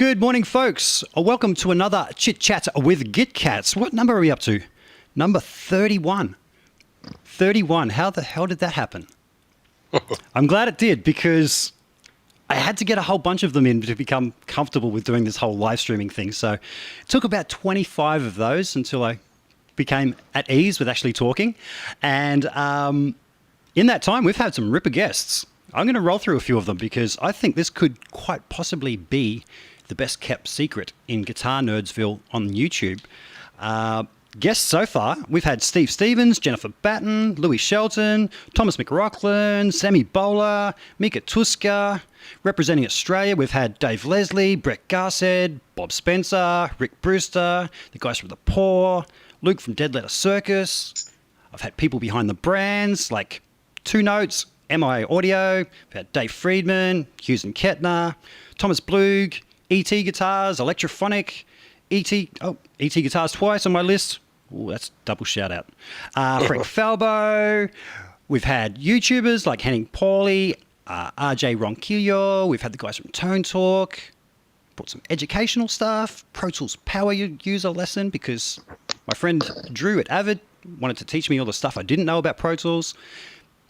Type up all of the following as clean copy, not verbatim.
Good morning, folks. Welcome to another Chit Chat with GitCats. What number are we up to? Number 31. 31. How the hell did that happen? I'm glad it did, because I had to get a whole bunch of them in to become comfortable with doing this whole live streaming thing. So it took about 25 of those until I became at ease with actually talking. And in that time, we've had some ripper guests. I'm going to roll through a few of them because I think this could quite possibly be the best kept secret in Guitar Nerdsville on YouTube. Guests so far, we've had Steve Stevens, Jennifer Batten, Louis Shelton, Thomas McLaughlin, Sammy Bowler, Mika Tuska. Representing Australia, we've had Dave Leslie, Brett Garsed, Bob Spencer, Rick Brewster, the guys from The Paw, Luke from Dead Letter Circus. I've had people behind the brands like Two Notes, MI Audio. We've had Dave Friedman, Hughes and Kettner, Thomas Blug, ET Guitars, Electrophonic, ET Guitars twice on my list. Ooh, that's double shout out. Frank Falbo. We've had YouTubers like Henning Pauly, RJ Ronquillo. We've had the guys from Tone Talk. Brought some educational stuff. Pro Tools Power User lesson because my friend Drew at Avid wanted to teach me all the stuff I didn't know about Pro Tools.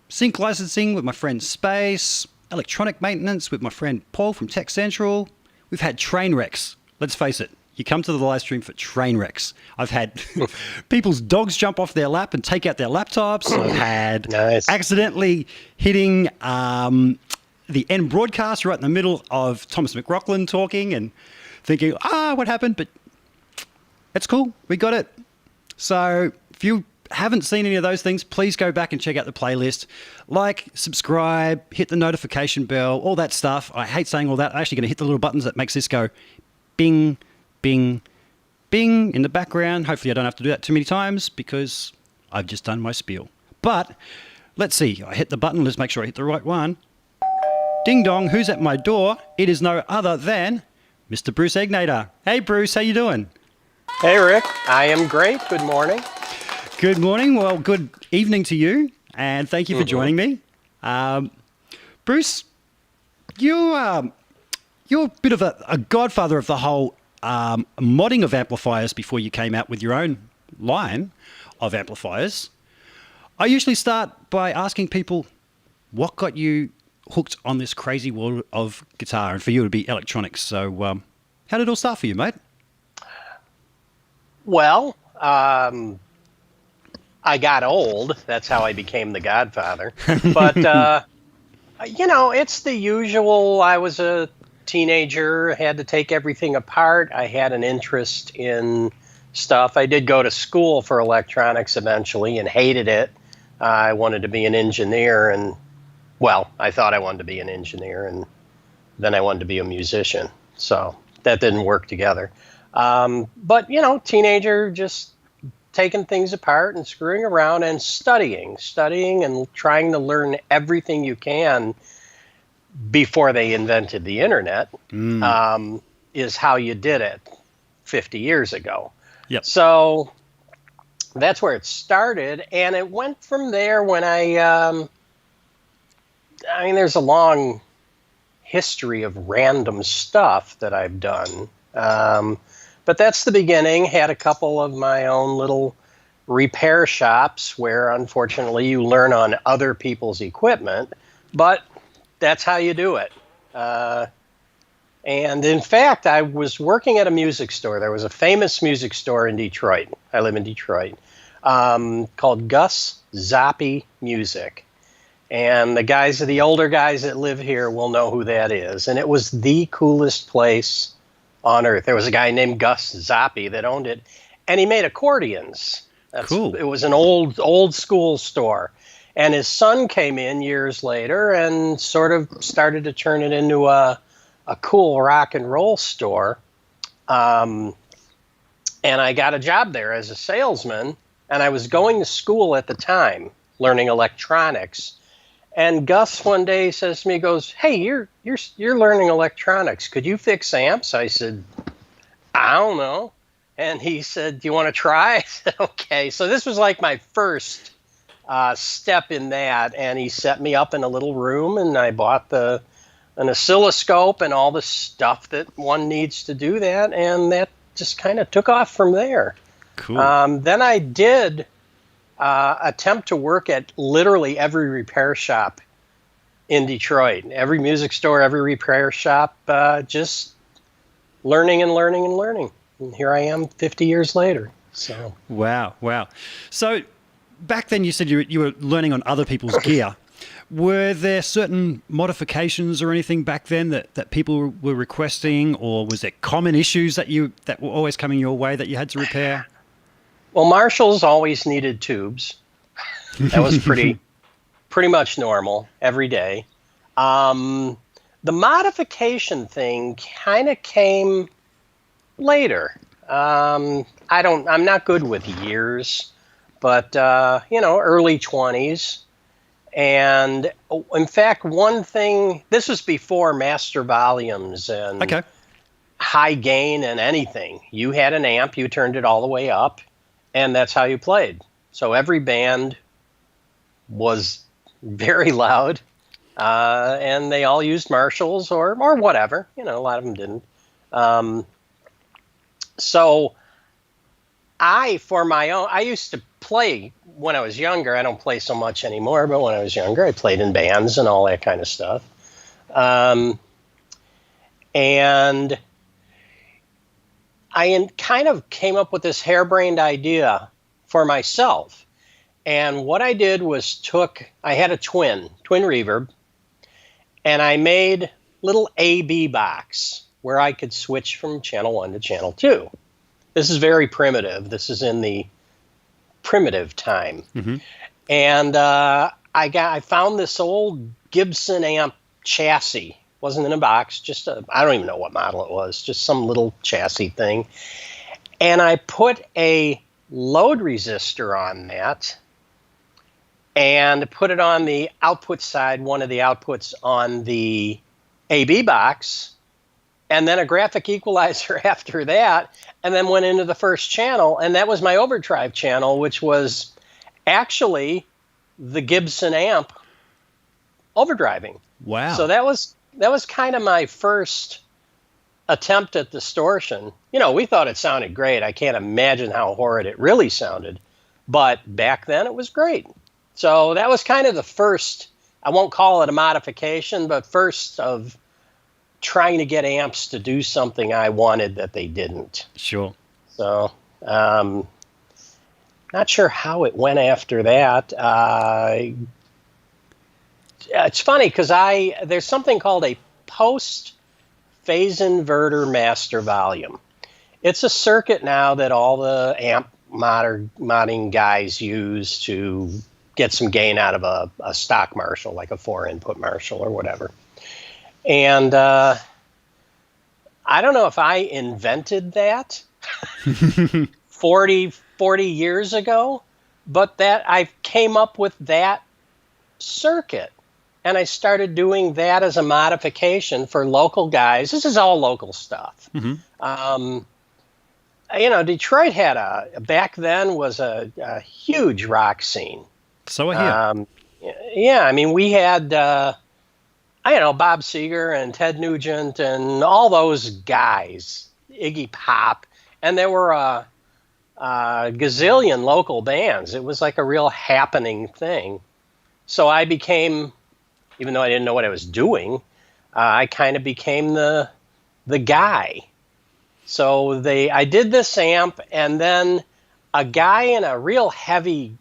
Sync licensing with my friend Space. Electronic maintenance with my friend Paul from Tech Central. We've had train wrecks. Let's face it, you come to the live stream for train wrecks. I've had people's dogs jump off their lap and take out their laptops. I've had accidentally hitting the end broadcast right in the middle of Thomas McLaughlin talking and thinking, what happened? But it's cool. We got it. So if you haven't seen any of those things, please go back and check out the playlist. Like, subscribe, hit the notification bell, all that stuff. I hate saying all that. I'm actually going to hit the little buttons that makes this go bing, bing, bing in the background. Hopefully I don't have to do that too many times because I've just done my spiel. But let's see. I hit the button. Let's make sure I hit the right one. Ding dong, who's at my door? It is no other than Mr. Bruce Egnater. Hey, Bruce, how you doing? Hey, Rick. I am great. Good morning. Good morning. Well, good evening to you, and thank you for joining me. Bruce, you're a bit of a godfather of the whole modding of amplifiers before you came out with your own line of amplifiers. I usually start by asking people what got you hooked on this crazy world of guitar, and for you it would be electronics. So how did it all start for you, mate? Well, I got old. That's how I became the godfather. But, it's the usual. I was a teenager, had to take everything apart. I had an interest in stuff. I did go to school for electronics eventually and hated it. I wanted to be an engineer and, I thought I wanted to be an engineer and then I wanted to be a musician. So that didn't work together. But, teenager, just taking things apart and screwing around and studying and trying to learn everything you can before they invented the internet is how you did it 50 years ago. Yep. So that's where it started. And it went from there when there's a long history of random stuff that I've done. But that's the beginning. Had a couple of my own little repair shops where, unfortunately, you learn on other people's equipment. But that's how you do it. And in fact, I was working at a music store. There was a famous music store in Detroit. I live in Detroit, called Gus Zoppy Music. And the older guys that live here will know who that is. And it was the coolest place on earth. There was a guy named Gus Zoppy that owned it, and he made accordions. Cool. It was an old school store. And his son came in years later and sort of started to turn it into a cool rock and roll store. And I got a job there as a salesman, and I was going to school at the time, learning electronics. And Gus one day says to me, he goes, "Hey, you're learning electronics. Could you fix amps?" I said, "I don't know." And he said, "Do you want to try?" I said, "Okay." So this was like my first step in that. And he set me up in a little room, and I bought the an oscilloscope and all the stuff that one needs to do that, and that just kind of took off from there. Cool. Then I did attempt to work at literally every repair shop in Detroit. Every music store, every repair shop, just learning and learning and learning. And here I am 50 years later. So Wow. So back then you said you were learning on other people's gear. Were there certain modifications or anything back then that people were requesting, or was there common issues that were always coming your way that you had to repair? Well, Marshalls always needed tubes. That was pretty much normal every day. The modification thing kind of came later. I'm not good with years, but early 20s. And in fact, one thing, this was before master volumes and high gain and anything. You had an amp, you turned it all the way up, and that's how you played. So every band was very loud, and they all used Marshalls or whatever. A lot of them didn't. So for my own, I used to play when I was younger. I don't play so much anymore, but when I was younger, I played in bands and all that kind of stuff. And I kind of came up with this harebrained idea for myself. And what I did was I had a twin reverb, and I made little A-B box where I could switch from channel 1 to channel 2. This is very primitive. This is in the primitive time. Mm-hmm. And I found this old Gibson amp chassis. Wasn't in a box, I don't even know what model it was, just some little chassis thing. And I put a load resistor on that and put it on the output side, one of the outputs on the AB box, and then a graphic equalizer after that, and then went into the first channel, and that was my overdrive channel, which was actually the Gibson amp overdriving. Wow. So that was kind of my first attempt at distortion. We thought it sounded great. I can't imagine how horrid it really sounded. But back then it was great. So that was kind of the first, I won't call it a modification, but first of trying to get amps to do something I wanted that they didn't. Sure. So, not sure how it went after that. It's funny because there's something called a post-phase inverter master volume. It's a circuit now that all the amp modding guys use to get some gain out of a stock Marshall, like a 4-input Marshall or whatever. And I don't know if I invented that 40 years ago, but that I came up with that circuit. And I started doing that as a modification for local guys. This is all local stuff. Mm-hmm. Detroit had back then was a huge rock scene. So I hear. Yeah, I mean, we had, Bob Seger and Ted Nugent and all those guys, Iggy Pop, and there were a gazillion local bands. It was like a real happening thing. So I became, even though I didn't know what I was doing, I kind of became the guy. So I did this amp, and then a guy in a real heavy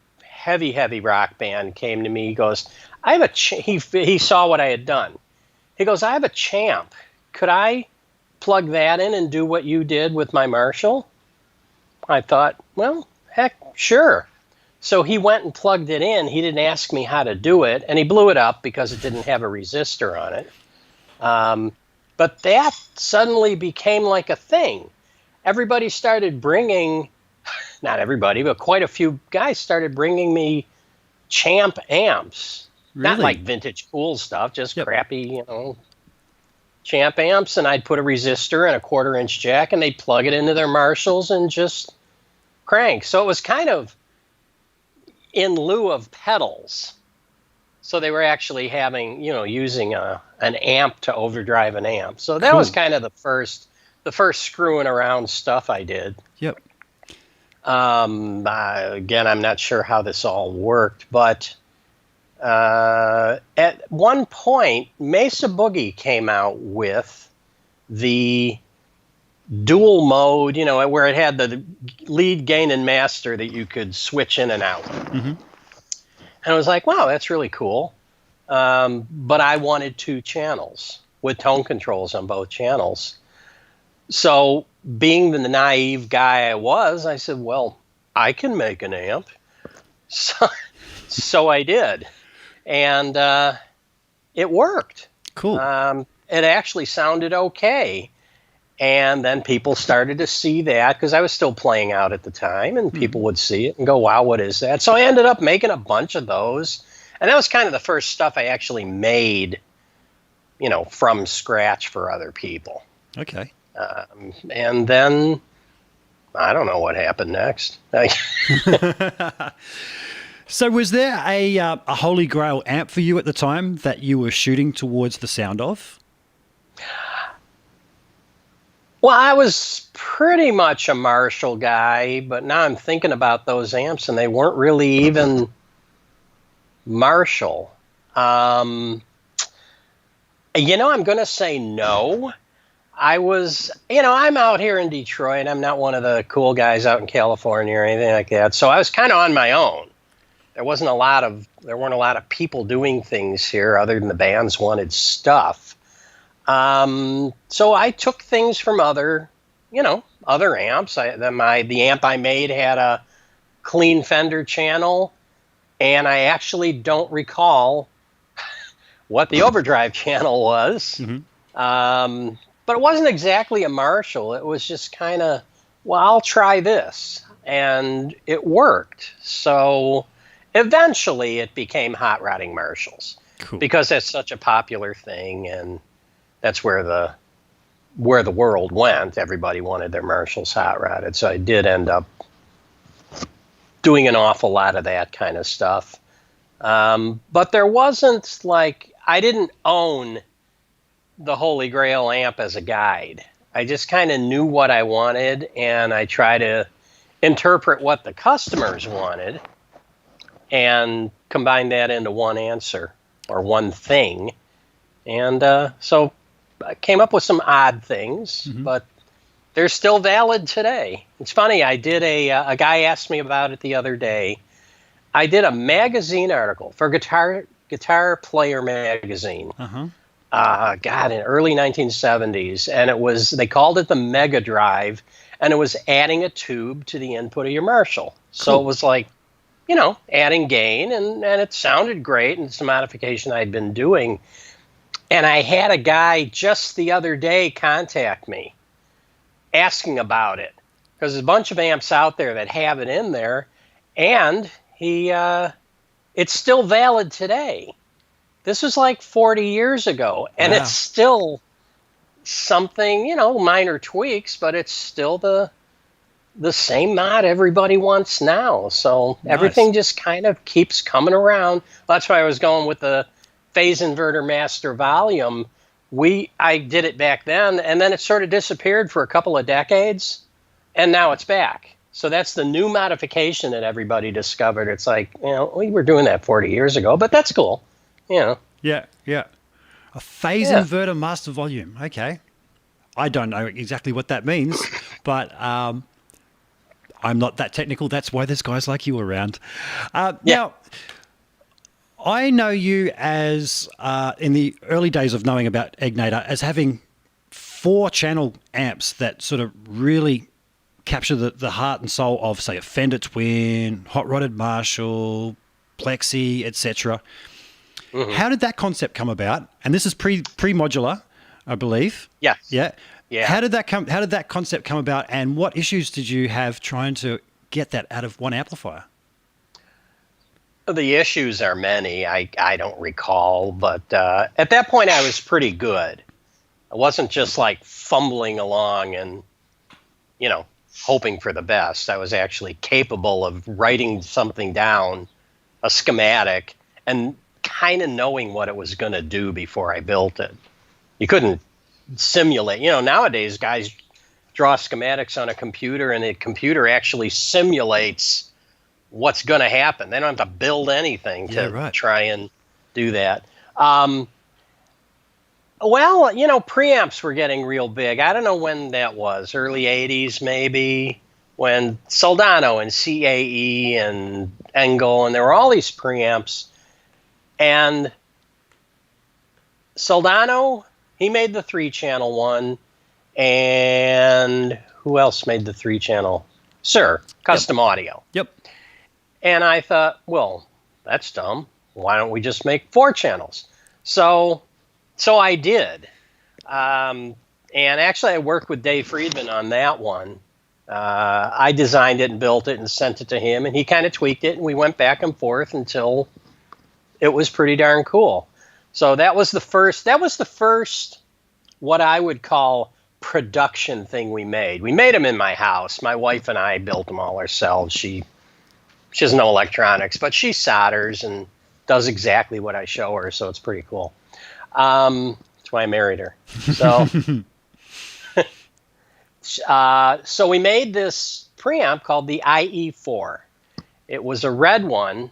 rock band came to me. He goes, I have he saw what I had done. He goes, I have a champ. Could I plug that in and do what you did with my Marshall? I thought, well, heck, sure. So he went and plugged it in. He didn't ask me how to do it, and he blew it up because it didn't have a resistor on it. But that suddenly became like a thing. Everybody started bringing, not everybody, but quite a few guys started bringing me champ amps. Really? Not like vintage cool stuff, just crappy, champ amps. And I'd put a resistor and a 1/4-inch jack, and they'd plug it into their Marshalls and just crank. So it was kind of in lieu of pedals. So they were actually having, using an amp to overdrive an amp. So that Cool. was kind of the first screwing around stuff I did. Yep. Again, I'm not sure how this all worked, but at one point, Mesa Boogie came out with the dual mode, where it had the lead, gain, and master that you could switch in and out. Mm-hmm. And I was like, wow, that's really cool. But I wanted 2 channels with tone controls on both channels. So being the naive guy I was, I said, well, I can make an amp. So I did. And it worked. Cool. It actually sounded okay. And then people started to see that because I was still playing out at the time, and people would see it and go, wow, what is that? So I ended up making a bunch of those. And that was kind of the first stuff I actually made, from scratch for other people. Okay. And then I don't know what happened next. So was there a holy grail amp for you at the time that you were shooting towards the sound of? Well, I was pretty much a Marshall guy, but now I'm thinking about those amps, and they weren't really even Marshall. I'm going to say no. I was, I'm out here in Detroit. I'm not one of the cool guys out in California or anything like that. So I was kind of on my own. There weren't a lot of people doing things here other than the bands wanted stuff. So I took things from other amps. The amp I made had a clean Fender channel, and I actually don't recall what the overdrive channel was. Mm-hmm. But it wasn't exactly a Marshall. It was just kind of, well, I'll try this. And it worked. So eventually it became hot rodding Marshalls. Cool. Because that's such a popular thing, and that's where the world went. Everybody wanted their Marshalls hot rodded. So I did end up doing an awful lot of that kind of stuff. But there wasn't I didn't own the Holy Grail amp as a guide. I just kind of knew what I wanted, and I try to interpret what the customers wanted and combine that into one answer or one thing. And so I came up with some odd things, but they're still valid today. It's funny, I did a guy asked me about it the other day. I did a magazine article for Guitar Player magazine. In early 1970s, and they called it the Mega Drive, and it was adding a tube to the input of your Marshall. So It was adding gain, and it sounded great, and it's a modification I'd been doing. And I had a guy just the other day contact me asking about it, because there's a bunch of amps out there that have it in there, and it's still valid today. This was 40 years ago, and It's still something, minor tweaks, but it's still the same mod everybody wants now. So Everything just kind of keeps coming around. That's why I was going with the Phase Inverter Master Volume. I did it back then, and then it sort of disappeared for a couple of decades, and now it's back. So that's the new modification that everybody discovered. It's we were doing that 40 years ago, but that's cool. Yeah. A phase inverter master volume. Okay. I don't know exactly what that means, but I'm not that technical. That's why there's guys like you around. Now, I know you as, in the early days of knowing about Egnater, as having 4-channel amps that sort of really capture the heart and soul of, say, a Fender Twin, hot-rodded Marshall, Plexi, etc. How did that concept come about? And this is pre-modular, I believe. Yes. Yeah. How did that concept come about, and what issues did you have trying to get that out of one amplifier? The issues are many. I don't recall, but at that point I was pretty good. I wasn't just fumbling along and, hoping for the best. I was actually capable of writing something down, a schematic, and kind of knowing what it was going to do before I built it. You couldn't simulate. Nowadays guys draw schematics on a computer, and the computer actually simulates what's going to happen. They don't have to build anything to try and do that. Well, preamps were getting real big. I don't know when that was, early 80s maybe, when Soldano and CAE and Engel, and there were all these preamps. And Soldano, he made the 3-channel one, and who else made the 3-channel? Sir, Custom Audio. Yep. And I thought, well, that's dumb. Why don't we just make 4 channels? So I did. And actually, I worked with Dave Friedman on that one. I designed it and built it and sent it to him, and he kind of tweaked it, and we went back and forth until it was pretty darn cool. So that was the first what I would call production thing we made. We made them in my house. My wife and I built them all ourselves. She doesn't know electronics, but she solders and does exactly what I show her, so it's pretty cool. That's why I married her. So, so we made this preamp called the IE4. It was a red one.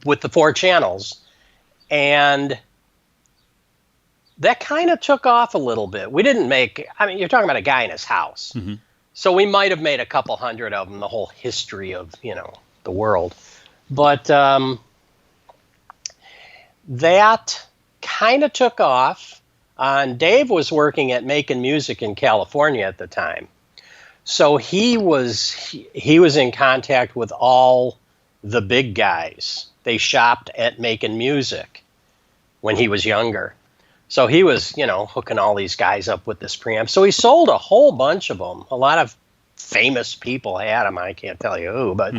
With the 4 channels, and that kind of took off a little bit. We didn't make, you're talking about a guy in his house. Mm-hmm. So we might have made a couple hundred of them, the whole history of, the world. But that kind of took off. And Dave was working at Making Music in California at the time. So he was in contact with all the big guys. They shopped at Making Music when he was younger. So he was, hooking all these guys up with this preamp. So he sold a whole bunch of them. A lot of famous people had them. I can't tell you who. But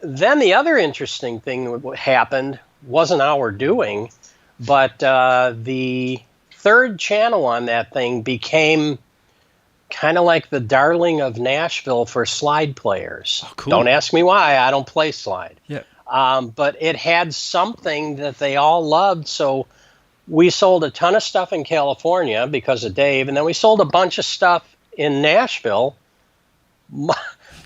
then the other interesting thing that happened wasn't our doing, but the 3rd channel on that thing became kind of like the darling of Nashville for slide players. Oh, cool. Don't ask me why. I don't play slide. Yeah. But it had something that they all loved. So we sold a ton of stuff in California because of Dave. And then we sold a bunch of stuff in Nashville,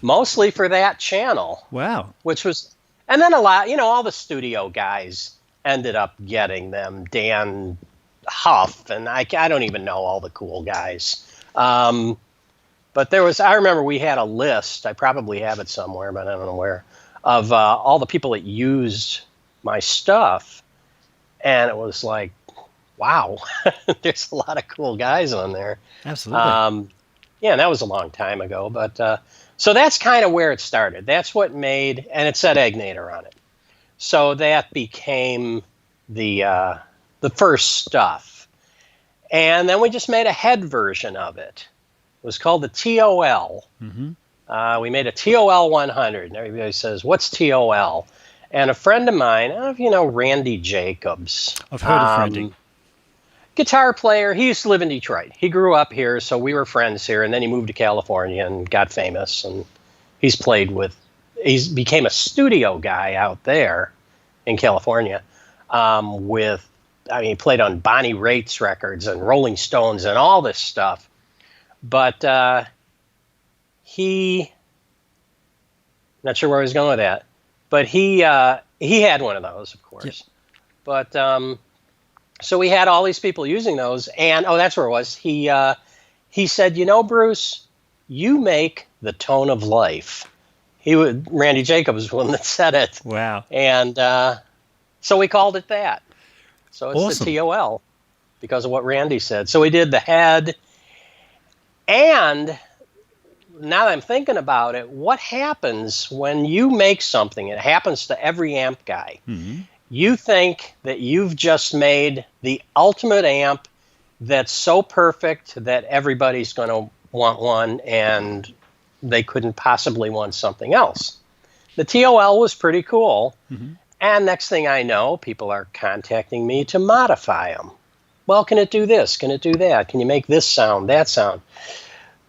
mostly for that channel. Wow. And then a lot, all the studio guys ended up getting them. Dan Huff, and I don't even know all the cool guys. But I remember we had a list, I probably have it somewhere, but I don't know where, of all the people that used my stuff. And it was like, wow, there's a lot of cool guys on there. Absolutely. Yeah, and that was a long time ago. But so that's kind of where it started. That's what made, and it said Egnater on it. So that became the first stuff. And then we just made a head version of it. It was called the TOL. Mm-hmm. We made a TOL 100, and everybody says, what's TOL? And a friend of mine, I don't know if you know Randy Jacobs. I've heard of Randy. Guitar player. He used to live in Detroit. He grew up here, so we were friends here, and then he moved to California and got famous. And he's became a studio guy out there in California he played on Bonnie Raitt's records and Rolling Stones and all this stuff. But not sure where I was going with that. But he had one of those, of course. Yep. But so we had all these people using those, and that's where it was. He said, Bruce, you make the tone of life. Randy Jacobs was the one that said it. Wow. And so we called it that. So it's awesome. The TOL because of what Randy said. So we did the head. And now that I'm thinking about it, what happens when you make something? It happens to every amp guy. Mm-hmm. You think that you've just made the ultimate amp that's so perfect that everybody's going to want one, and they couldn't possibly want something else. The TOL was pretty cool. Mm-hmm. And next thing I know, people are contacting me to modify them. Well, can it do this? Can it do that? Can you make this sound, that sound?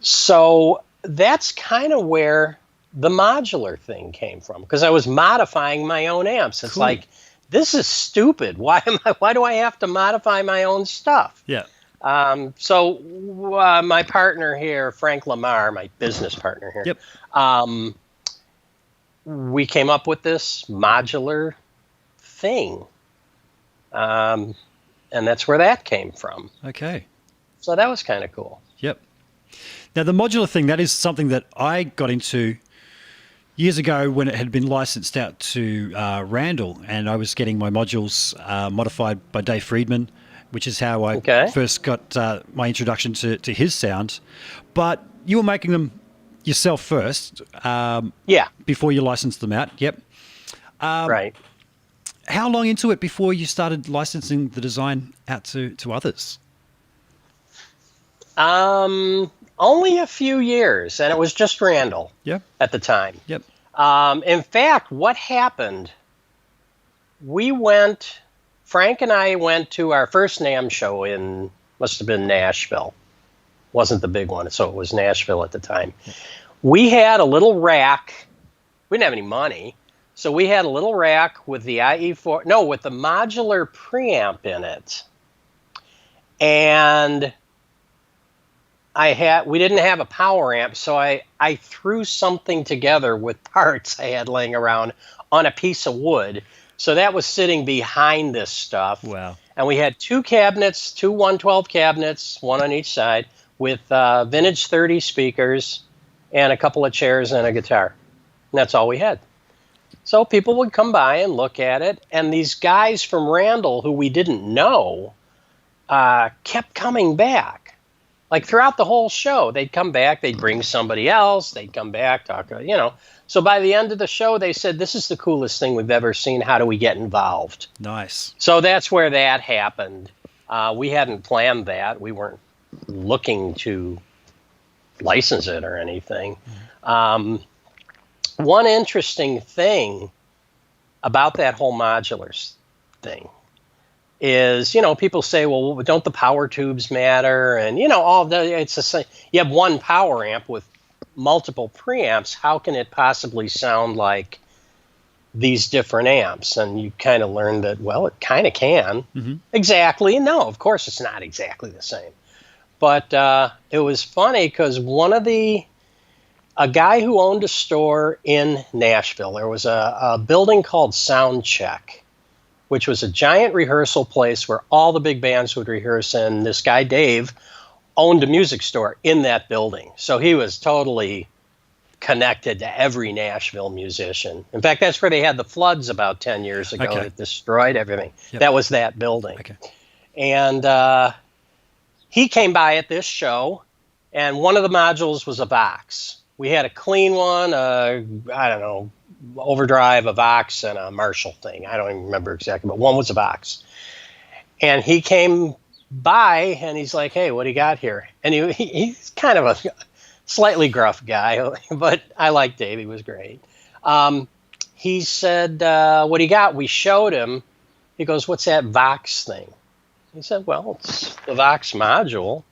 So that's kind of where the modular thing came from, because I was modifying my own amps. It's Cool. like, this is stupid. Why do I have to modify my own stuff? Yeah. So my partner here, Frank Lamar, my business partner here, Yep. we came up with this modular thing. And that's where that came from. Okay. So that was kind of cool. Yep. Now, the modular thing, that is something that I got into years ago when it had been licensed out to Randall, and I was getting my modules modified by Dave Friedman, which is how I first got my introduction to his sound. But you were making them yourself first. Before you licensed them out. Yep. Right. How long into it before you started licensing the design out to others? Only a few years, and it was just Randall at the time. Yep. In fact, what happened, Frank and I went to our first NAMM show must have been Nashville. Wasn't the big one, so it was Nashville at the time. We had a little rack. We didn't have any money, so we had a little rack with the with the modular preamp in it. And we didn't have a power amp, so I threw something together with parts I had laying around on a piece of wood. So that was sitting behind this stuff. Wow. And we had two cabinets, two 112 cabinets, one on each side, with vintage 30 speakers and a couple of chairs and a guitar. And that's all we had. So people would come by and look at it, and these guys from Randall, who we didn't know, kept coming back. Like throughout the whole show, they'd come back, they'd bring somebody else, they'd come back, talk, So by the end of the show, they said, this is the coolest thing we've ever seen. How do we get involved? Nice. So that's where that happened. We hadn't planned that. We weren't looking to license it or anything. One interesting thing about that whole modular thing is, people say, well, don't the power tubes matter? And, you have one power amp with multiple preamps. How can it possibly sound like these different amps? And you kind of learn that, well, it kind of can. Mm-hmm. Exactly. No, of course it's not exactly the same. But it was funny because a guy who owned a store in Nashville, there was a building called Sound Check, which was a giant rehearsal place where all the big bands would rehearse. And this guy, Dave, owned a music store in that building. So he was totally connected to every Nashville musician. In fact, that's where they had the floods about 10 years ago that destroyed everything. Yep. That was that building. Okay. And he came by at this show, and one of the modules was a Vox. We had a clean one, overdrive, a Vox, and a Marshall thing. I don't even remember exactly, but one was a Vox. And he came by, and he's like, hey, what do you got here? And he's kind of a slightly gruff guy, but I like Dave. He was great. He said, what do you got? We showed him. He goes, what's that Vox thing? He said, well, it's the Vox module.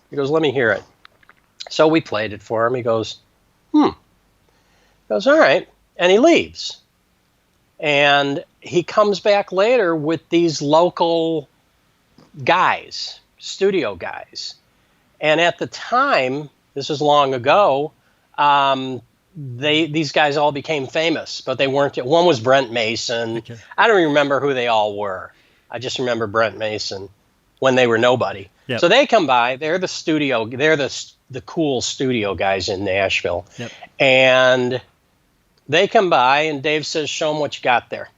He goes, let me hear it. So we played it for him. He goes, He goes, all right. And he leaves. And he comes back later with these local guys, studio guys. And at the time, this was long ago, these guys all became famous, but they weren't. One was Brent Mason. Okay. I don't even remember who they all were. I just remember Brent Mason when they were nobody. Yep. So they come by. They're the cool studio guys in Nashville. Yep. And they come by, and Dave says, show them what you got there.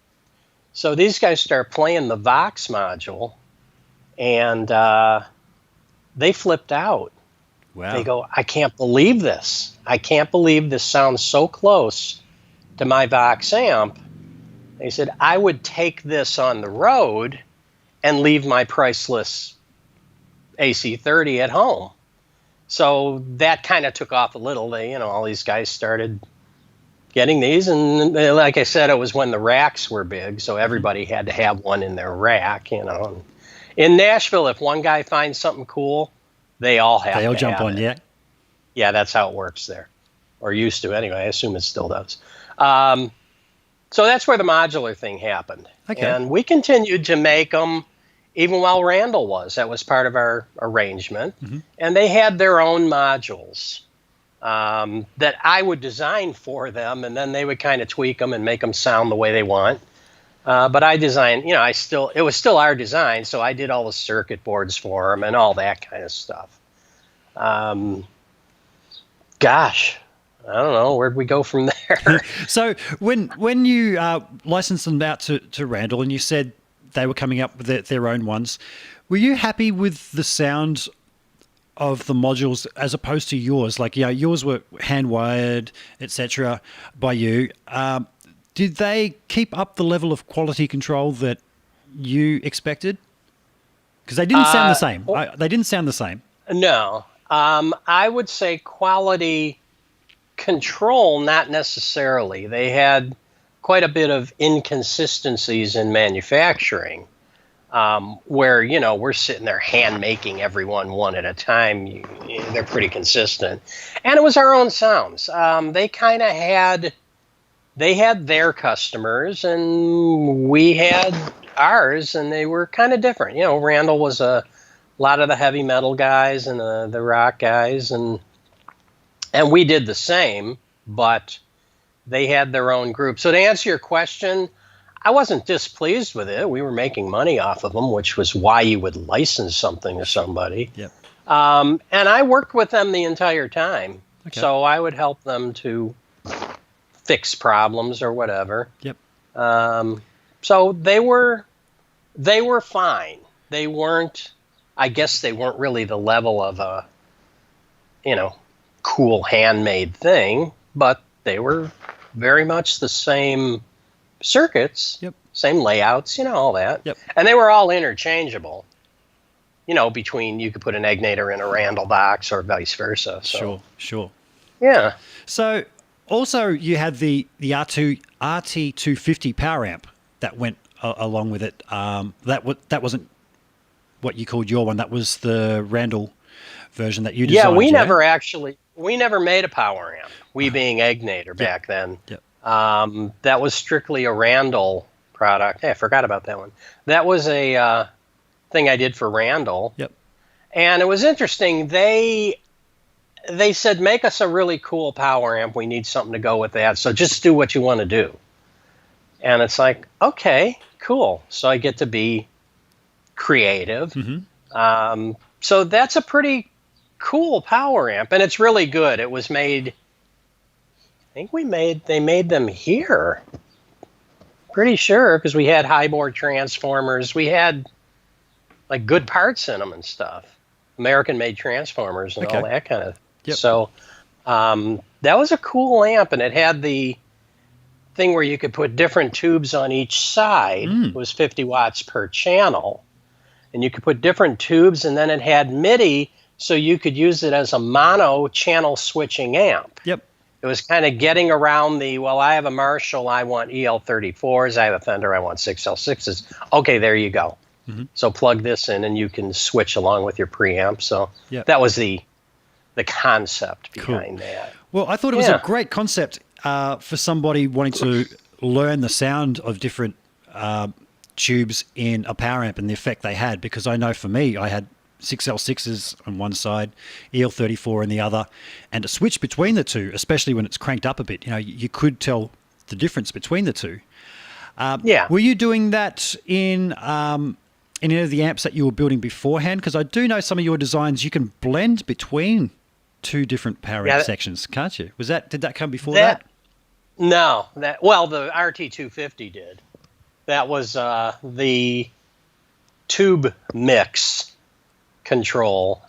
So these guys start playing the Vox module, and they flipped out. Wow. They go, I can't believe this. I can't believe this sounds so close to my Vox amp. They said, I would take this on the road and leave my priceless AC30 at home. So that kind of took off a little. All these guys started getting these. And like I said, it was when the racks were big, so everybody had to have one in their rack, In Nashville, if one guy finds something cool, they all have to jump have on, it. yeah. Yeah, that's how it works there. or used to anyway. I assume it still does. So that's where the modular thing happened. Okay. And we continued to make them even while Randall was. That was part of our arrangement. And they had their own modules that I would design for them, and then they would kind of tweak them and make them sound the way they want. But I designed, it was still our design, so I did all the circuit boards for them and all that kind of stuff. Gosh, I don't know. Where'd we go from there? So when you licensed them out to Randall and you said they were coming up with their own ones, were you happy with the sound of the modules as opposed to yours? Like, yours were hand-wired, etc. by you. Did they keep up the level of quality control that you expected? Because they didn't sound the same. They didn't sound the same. No. I would say quality control, not necessarily. They had quite a bit of inconsistencies in manufacturing, where, we're sitting there hand making everyone one at a time. They're pretty consistent. And it was our own sounds. They kind of had their customers and we had ours, and they were kind of different. Randall was a lot of the heavy metal guys and the rock guys, and we did the same, but they had their own group. So to answer your question, I wasn't displeased with it. We were making money off of them, which was why you would license something to somebody. Yep. And I worked with them the entire time. Okay. So I would help them to fix problems or whatever. Yep. So they were fine. They weren't, I guess they weren't really the level of a, cool handmade thing, but they were very much the same circuits, Yep. same layouts, all that. Yep. And they were all interchangeable, between, you could put an Egnater in a Randall box or vice versa. So. Sure. Yeah. So also you had the RT250 power amp that went along with it. That wasn't what you called your one. That was the Randall version that you designed. Yeah, we never made a power amp. We being Egnater back then. Yep. That was strictly a Randall product. Hey, I forgot about that one. That was a thing I did for Randall. Yep. And it was interesting. They said, make us a really cool power amp. We need something to go with that. So just do what you want to do. And it's like, okay, cool. So I get to be creative. Mm-hmm. So that's a pretty cool power amp, and it's really good. It was made, I think they made them here. Pretty sure, because we had high board transformers. We had like good parts in them and stuff. American made transformers and all that kind of. Yep. So that was a cool amp, and it had the thing where you could put different tubes on each side. It was 50 watts per channel. And you could put different tubes, and then it had MIDI, so you could use it as a mono channel switching amp. Yep. It was kind of getting around I have a Marshall, I want EL34s, I have a Fender, I want 6L6s. Okay, there you go. Mm-hmm. So plug this in, and you can switch along with your preamp. So that was the concept behind that. Well, I thought it was a great concept for somebody wanting to learn the sound of different tubes in a power amp and the effect they had, because I know for me, I had 6L6s on one side, EL34 on the other, and to switch between the two, especially when it's cranked up a bit, you could tell the difference between the two. Were you doing that in any of the amps that you were building beforehand? Because I do know some of your designs, you can blend between two different power amp sections, can't you? Did that come before that? No, the RT250 did. That was the tube mix control.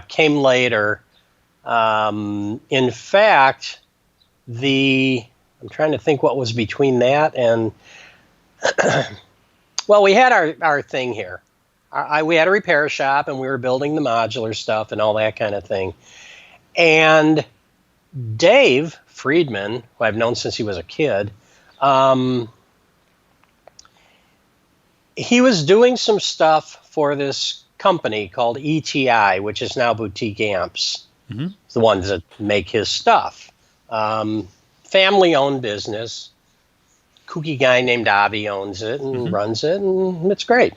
Came later. In fact, I'm trying to think what was between that and... Well, we had our thing here. We had a repair shop, and we were building the modular stuff and all that kind of thing. And Dave Friedman, who I've known since he was a kid, he was doing some stuff for this company called ETI, which is now Boutique Amps. Mm-hmm. It's the ones that make his stuff. Family-owned business. Kooky guy named Avi owns it and runs it, and it's great.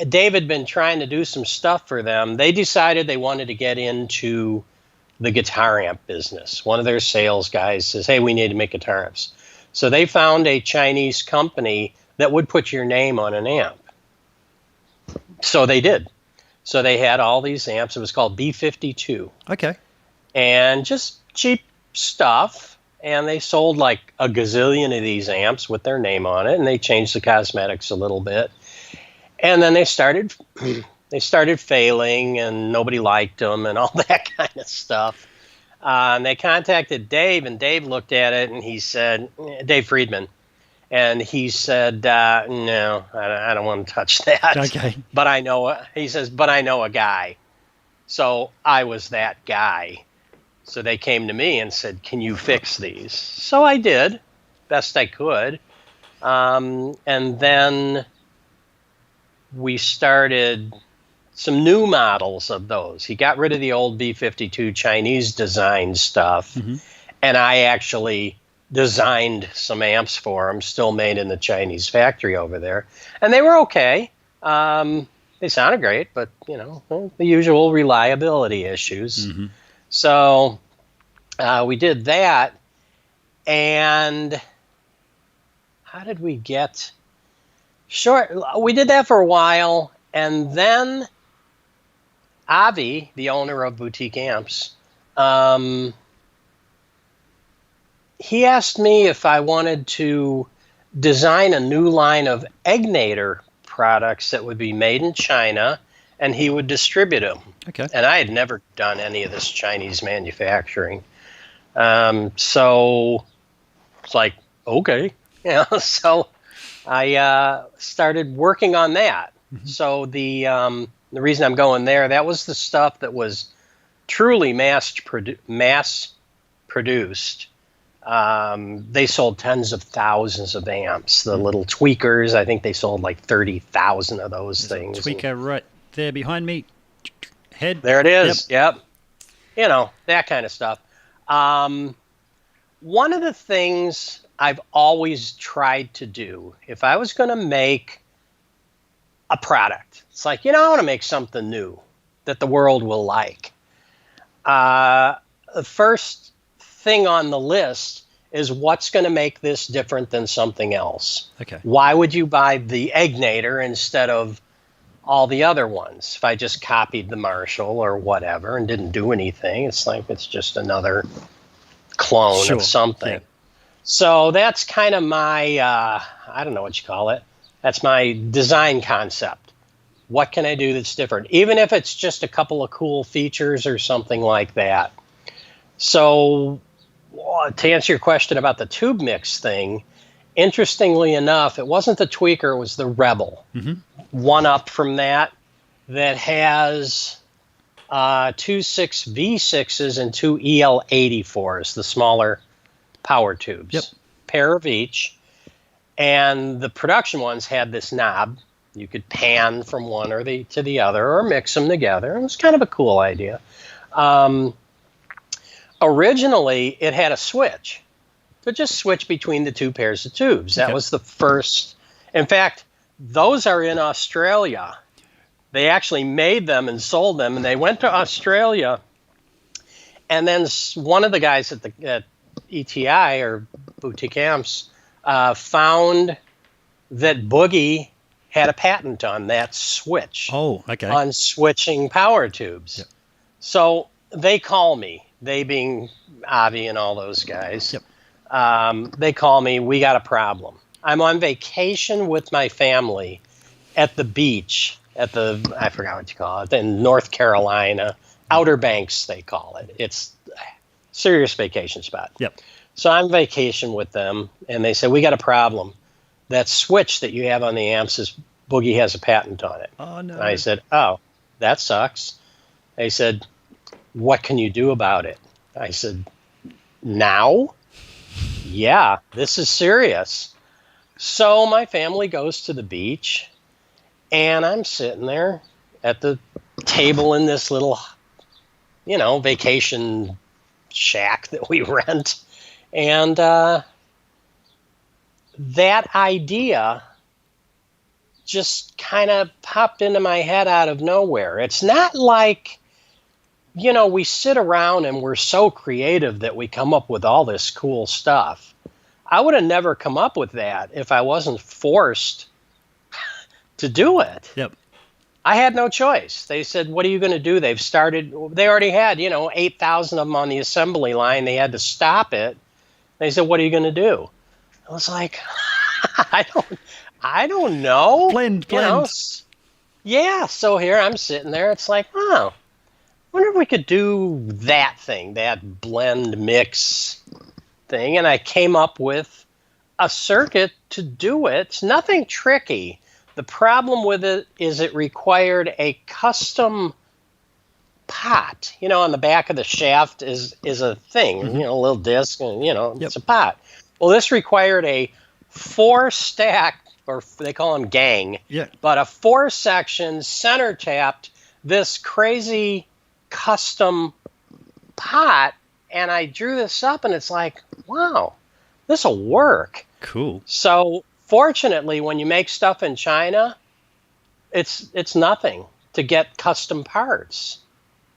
Dave had been trying to do some stuff for them. They decided they wanted to get into the guitar amp business. One of their sales guys says, hey, we need to make guitar amps. So they found a Chinese company that would put your name on an amp. So they did. So they had all these amps. It was called B52. Okay. And just cheap stuff. And they sold like a gazillion of these amps with their name on it. And they changed the cosmetics a little bit. And then they started failing, and nobody liked them and all that kind of stuff. And they contacted Dave, and Dave looked at it, and he said, Dave Friedman, and he said, no, I don't want to touch that. Okay. But he says, but I know a guy. So I was that guy. So they came to me and said, can you fix these? So I did, best I could. And then we started some new models of those. He got rid of the old B52 Chinese design stuff, and I actually designed some amps for him, still made in the Chinese factory over there. And they were okay. They sounded great, but, the usual reliability issues. So we did that, and how did we get... we did that for a while, and then Avi, the owner of Boutique Amps, he asked me if I wanted to design a new line of Egnater products that would be made in China, and he would distribute them. Okay. And I had never done any of this Chinese manufacturing. So it's like, okay. So I started working on that. So the reason I'm going there, that was the stuff that was truly mass produced. They sold tens of thousands of amps. The little tweakers, I think they sold like 30,000 of those things. Tweaker right there behind me. Head. There it is. Yep. That kind of stuff. One of the things I've always tried to do, if I was going to make a product, it's like, I want to make something new that the world will like. The first thing on the list is what's going to make this different than something else. Okay. Why would you buy the Egnater instead of all the other ones? If I just copied the Marshall or whatever and didn't do anything, it's like it's just another clone of something. Yeah. So that's kind of my, I don't know what you call it. That's my design concept. What can I do that's different? Even if it's just a couple of cool features or something like that. So to answer your question about the tube mix thing, interestingly enough, it wasn't the tweaker, it was the Rebel. One up from that has 2 6V6s and 2 EL84s, the smaller power tubes. Yep. Pair of each. And the production ones had this knob. You could pan from one to the other or mix them together. It was kind of a cool idea. Originally, it had a switch. To just switch between the two pairs of tubes. That was the first. In fact, those are in Australia. They actually made them and sold them, and they went to Australia. And then one of the guys at ETI, or Boutique Amps, found that Boogie had a patent on that switch. Oh, okay. On switching power tubes. Yep. So they call me, they being Avi and all those guys. Yep. They call me, we got a problem. I'm on vacation with my family at the beach, I forgot what you call it, in North Carolina, Outer Banks they call it. It's a serious vacation spot. Yep. So I'm vacation with them, and they said, we got a problem. That switch that you have on the amps, Boogie has a patent on it. Oh, no. And I said, oh, that sucks. They said, what can you do about it? I said, now? Yeah, this is serious. So my family goes to the beach, and I'm sitting there at the table in this little vacation shack that we rent. And that idea just kind of popped into my head out of nowhere. It's not like, we sit around and we're so creative that we come up with all this cool stuff. I would have never come up with that if I wasn't forced to do it. Yep. I had no choice. They said, what are you going to do? They already had, 8,000 of them on the assembly line. They had to stop it. They said, what are you going to do? I was like, I don't know. Blend. Yeah. So here I'm sitting there. It's like, oh, I wonder if we could do that thing, that blend mix thing. And I came up with a circuit to do it. It's nothing tricky. The problem with it is it required a custom pot. On the back of the shaft is a thing, a little disc, and, it's a pot. Well, this required a 4-stack, or they call them gang, but a 4-section center tapped, this crazy custom pot. And I drew this up, and it's like, wow, this will work. Cool. So fortunately, when you make stuff in China, it's nothing to get custom parts.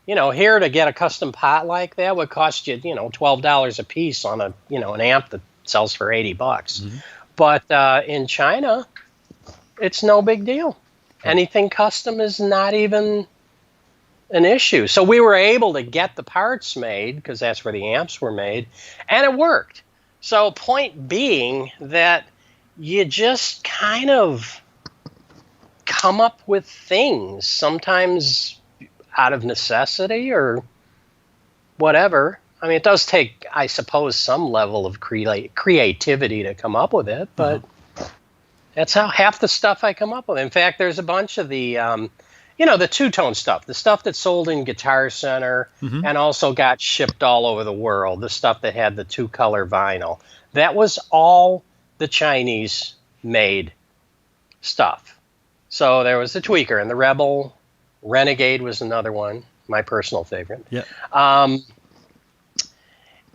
Here to get a custom pot like that would cost you, $12 a piece on an amp that sells for $80. Mm-hmm. But in China, it's no big deal. Anything custom is not even an issue. So we were able to get the parts made because that's where the amps were made, and it worked. So point being that you just kind of come up with things, sometimes out of necessity or whatever. I mean, it does take, I suppose, some level of creativity to come up with it, but that's how half the stuff I come up with. In fact, there's a bunch of the, the two-tone stuff, the stuff that's sold in Guitar Center and also got shipped all over the world, the stuff that had the 2-color vinyl. That was all the Chinese made stuff. So there was the Tweaker and the Rebel. Renegade was another one, my personal favorite. Yeah.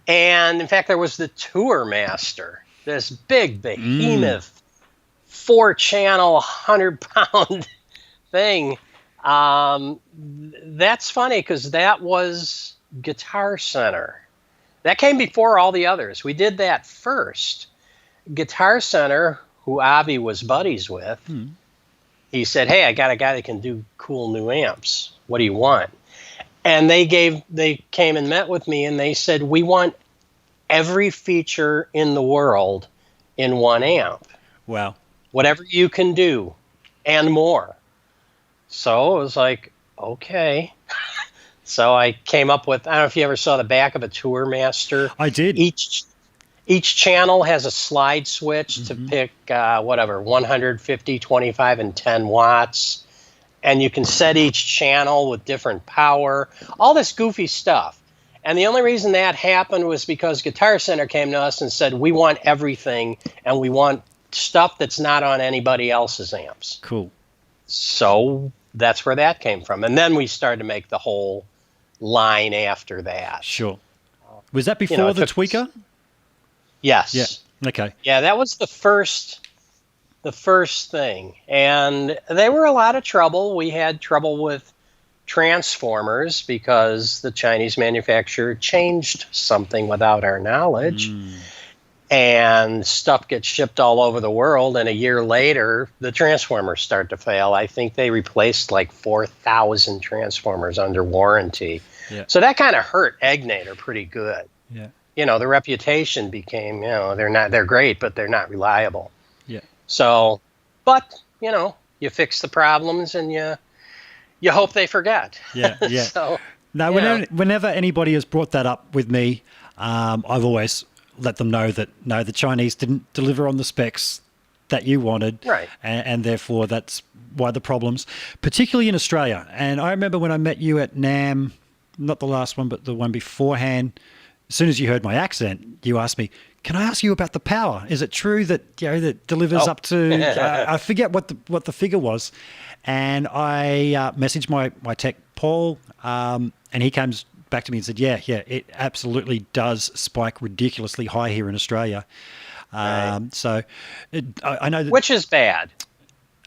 And in fact, there was the Tour Master, this big behemoth, 4-channel, 100-pound thing. That's funny because that was Guitar Center. That came before all the others. We did that first. Guitar Center, who Avi was buddies with, he said, hey, I got a guy that can do cool new amps. What do you want? And they came and met with me, and they said, we want every feature in the world in one amp. Wow. Whatever you can do and more. So it was like, okay. So I came up with, I don't know if you ever saw the back of a Tour Master. I did. Each channel has a slide switch to pick 150, 25, and 10 watts. And you can set each channel with different power, all this goofy stuff. And the only reason that happened was because Guitar Center came to us and said, we want everything, and we want stuff that's not on anybody else's amps. Cool. So that's where that came from. And then we started to make the whole line after that. Sure. Was that before the Tweaker? Yes. Yeah. Okay. Yeah, that was the first thing. And they were a lot of trouble. We had trouble with transformers because the Chinese manufacturer changed something without our knowledge. And stuff gets shipped all over the world, and a year later, the transformers start to fail. I think they replaced like 4,000 transformers under warranty. Yeah. So that kind of hurt Egnater pretty good. Yeah. The reputation became, they're great, but they're not reliable. Yeah. So, but, you fix the problems and you hope they forget. Yeah, yeah. So, no, whenever anybody has brought that up with me, I've always let them know that, no, the Chinese didn't deliver on the specs that you wanted. Right. And therefore, that's why the problems, particularly in Australia. And I remember when I met you at NAMM, not the last one, but the one beforehand, as soon as you heard my accent, you asked me, can I ask you about the power? Is it true that, that delivers up to, I forget what the figure was. And I messaged my tech, Paul, and he comes back to me and said, yeah, it absolutely does spike ridiculously high here in Australia. Right. So I know that. Which is bad.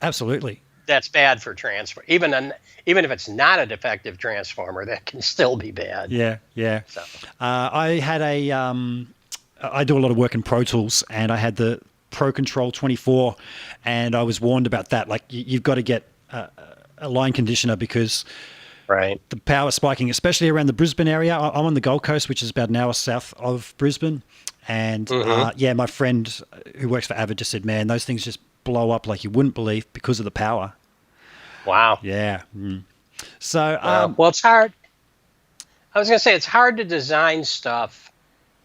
Absolutely. That's bad for transformer. Even if it's not a defective transformer, that can still be bad. Yeah. So I had I do a lot of work in Pro Tools, and I had the Pro Control 24, and I was warned about that. Like, you've got to get a line conditioner because right. the power spiking, especially around the Brisbane area. I'm on the Gold Coast, which is about an hour south of Brisbane. And my friend who works for Avid just said, man, those things just blow up like you wouldn't believe because of the power. Wow. Yeah. So, well, it's hard. I was going to say, it's hard to design stuff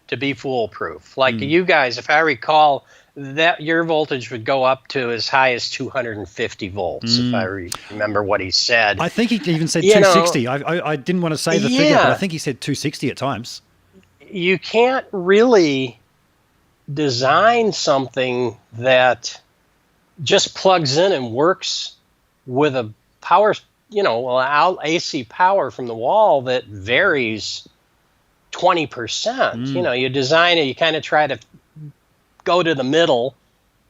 to be foolproof. Like you guys, if I recall, that your voltage would go up to as high as 250 volts, if I remember what he said. I think he even said 260. I didn't want to say the figure, but I think he said 260 at times. You can't really design something that just plugs in and works with a power, AC power from the wall that varies 20%. You design it, you kind of try to go to the middle,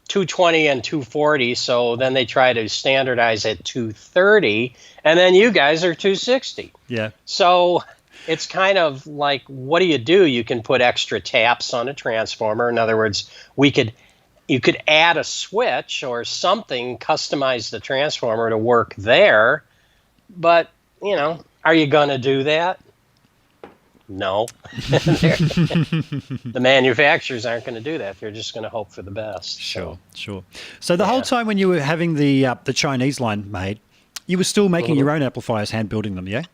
220 and 240, so then they try to standardize at 230, and then you guys are 260. Yeah. So it's kind of like, what do? You can put extra taps on a transformer. In other words, you could add a switch or something, customize the transformer to work there. But, are you going to do that? No. The manufacturers aren't going to do that. They're just going to hope for the best. Sure. So the whole time when you were having the Chinese line made, you were still making your own amplifiers, hand building them, yeah?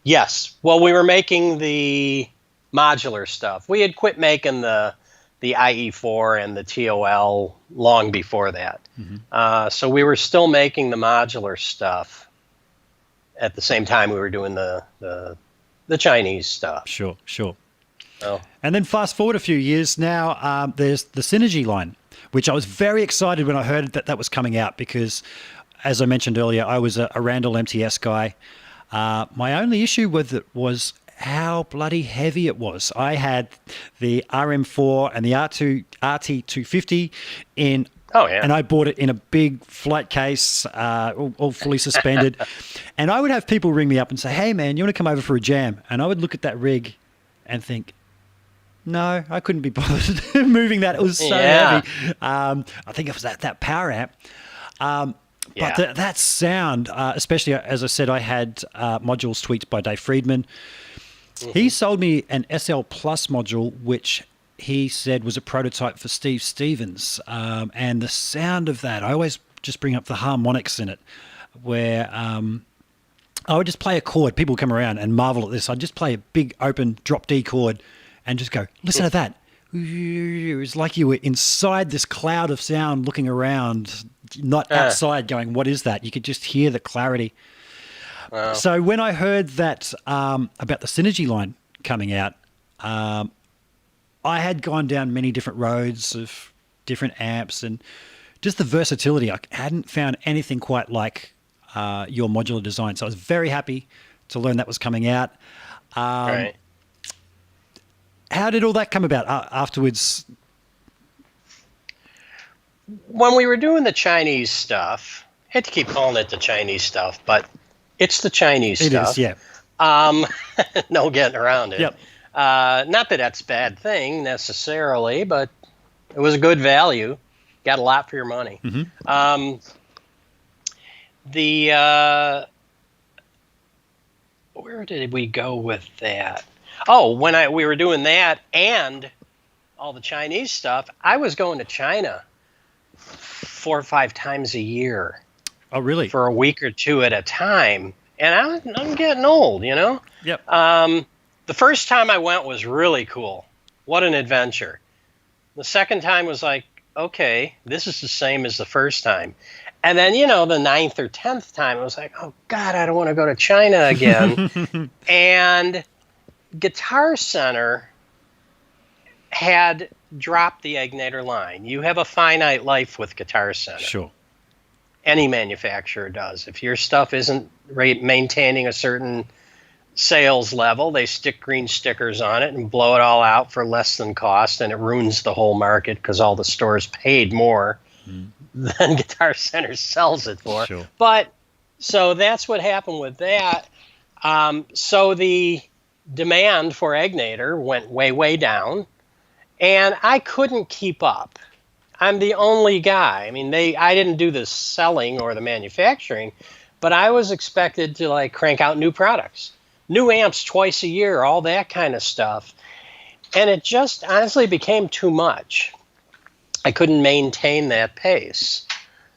Yes. Well, we were making the modular stuff. We had quit making the IE4 and the TOL long before that. So we were still making the modular stuff at the same time we were doing the Chinese stuff. Sure. Oh. And then fast forward a few years now, there's the Synergy line, which I was very excited when I heard that was coming out because, as I mentioned earlier, I was a Randall MTS guy. My only issue with it was how bloody heavy it was. I had the RM4 and the RT250 in. Oh, yeah. And I bought it in a big flight case, all fully suspended. And I would have people ring me up and say, hey, man, you want to come over for a jam? And I would look at that rig and think, no, I couldn't be bothered moving that. It was so heavy. I think it was that power amp. But that sound, especially, as I said, I had modules tweaked by Dave Friedman. He sold me an SL Plus module, which he said was a prototype for Steve Stevens. And the sound of that, I always just bring up the harmonics in it, where I would just play a chord. People come around and marvel at this. I'd just play a big open drop D chord and just go, listen to that. It was like you were inside this cloud of sound looking around, not outside going, what is that? You could just hear the clarity. Wow. So when I heard that about the Synergy line coming out, I had gone down many different roads of different amps and just the versatility. I hadn't found anything quite like your modular design. So I was very happy to learn that was coming out. Right. How did all that come about afterwards? When we were doing the Chinese stuff, I hate to keep calling it the Chinese stuff, but it's the Chinese stuff. It is, yeah. No getting around it. Yep. Not that that's a bad thing necessarily, but it was a good value. Got a lot for your money. Where did we go with that? Oh, when we were doing that and all the Chinese stuff, I was going to China 4 or 5 times a year. Oh, really? For a week or two at a time. And I'm getting old, Yep. The first time I went was really cool. What an adventure. The second time was like, okay, this is the same as the first time. And then, the 9th or 10th time, I was like, oh, God, I don't want to go to China again. And Guitar Center had dropped the Egnater line. You have a finite life with Guitar Center. Sure. Any manufacturer does. If your stuff isn't maintaining a certain sales level. They stick green stickers on it and blow it all out for less than cost, and it ruins the whole market because all the stores paid more than Guitar Center sells it for. Sure. But so that's what happened with that. So the demand for Egnater went way, way down, and I couldn't keep up. I'm the only guy. I mean, I didn't do the selling or the manufacturing, but I was expected to like crank out new products, new amps twice a year, all that kind of stuff. And it just honestly became too much. I couldn't maintain that pace.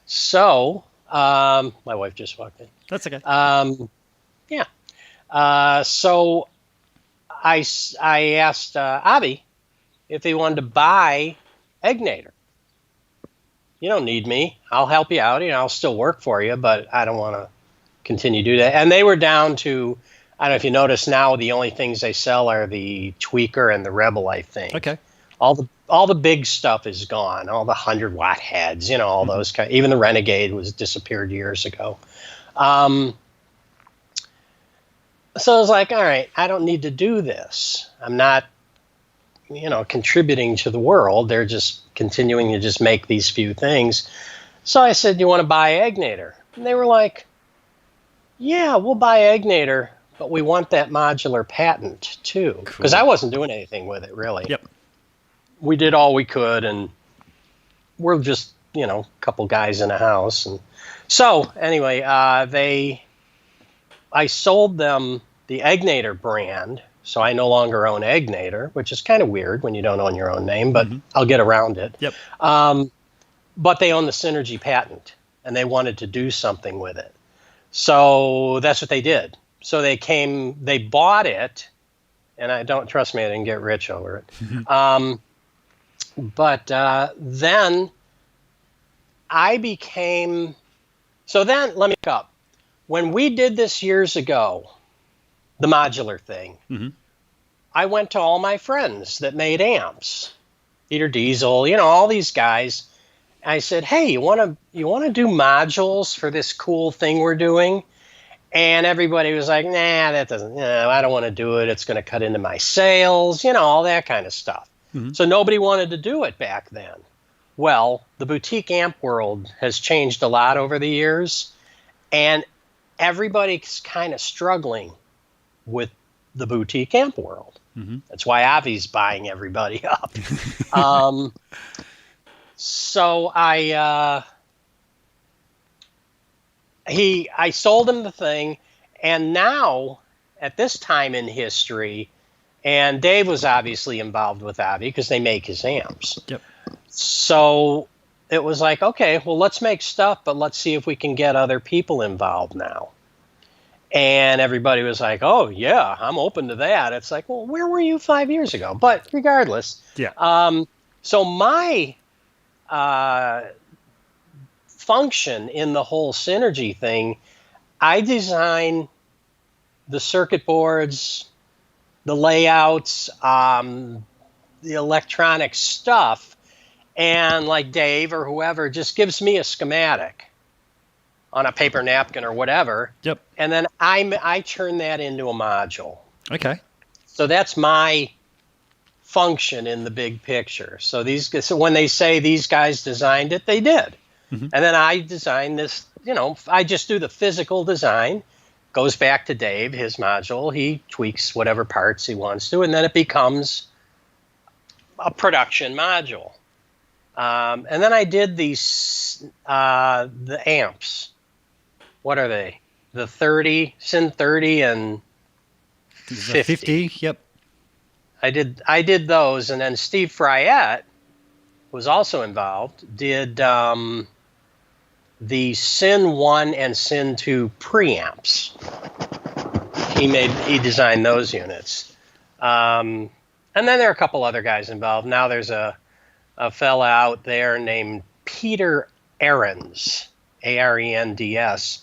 So, my wife just walked in. That's okay. Yeah. So I asked Avi if he wanted to buy Egnater. You don't need me. I'll help you out. I'll still work for you, but I don't want to continue to do that. And they were down to, I don't know if you notice now, the only things they sell are the Tweaker and the Rebel, I think. Okay. All the big stuff is gone. All the 100-watt heads, all those kind. Even the Renegade was disappeared years ago. So I was like, all right, I don't need to do this. I'm not, contributing to the world. They're just continuing to just make these few things. So I said, you want to buy Egnater? And they were like, yeah, we'll buy Egnater, but we want that modular patent too. Because I wasn't doing anything with it, really. Yep. We did all we could, and we're just, a couple guys in a house. And so anyway, I sold them the Egnater brand. So I no longer own Egnater, which is kind of weird when you don't own your own name, but I'll get around it. Yep. But they own the Synergy patent, and they wanted to do something with it. So that's what they did. So they bought it, and I don't, trust me, I didn't get rich over it. But then I became, so then let me back up. When we did this years ago, the modular thing, I went to all my friends that made amps, Peter Diesel, all these guys. I said, hey, you want to do modules for this cool thing we're doing? And everybody was like, nah, that doesn't, I don't want to do it. It's going to cut into my sales, all that kind of stuff. So nobody wanted to do it back then. Well, the boutique amp world has changed a lot over the years, and everybody's kind of struggling with the boutique amp world. That's why Avi's buying everybody up. So I sold him the thing, and now at this time in history, and Dave was obviously involved with Avi because they make his amps. Yep. So it was like, okay, well, let's make stuff, but let's see if we can get other people involved now. And everybody was like, oh, yeah, I'm open to that. It's like, well, where were you 5 years ago? But regardless, so my function in the whole Synergy thing, I design the circuit boards, the layouts, the electronic stuff, and like Dave or whoever just gives me a schematic on a paper napkin or whatever. Yep. And then I turn that into a module. Okay. So that's my function in the big picture. So when they say these guys designed it, they did. And then I designed this, I just do the physical design, goes back to Dave, his module, he tweaks whatever parts he wants to, and then it becomes a production module. And then I did these, the amps. What are they? The 30, Syn 30 and 50. 50, yep. I did those, and then Steve Fryette was also involved, did the Syn 1 and Syn 2 preamps. He designed those units. And then there are a couple other guys involved. Now there's a fella out there named Peter Ahrens, Arends,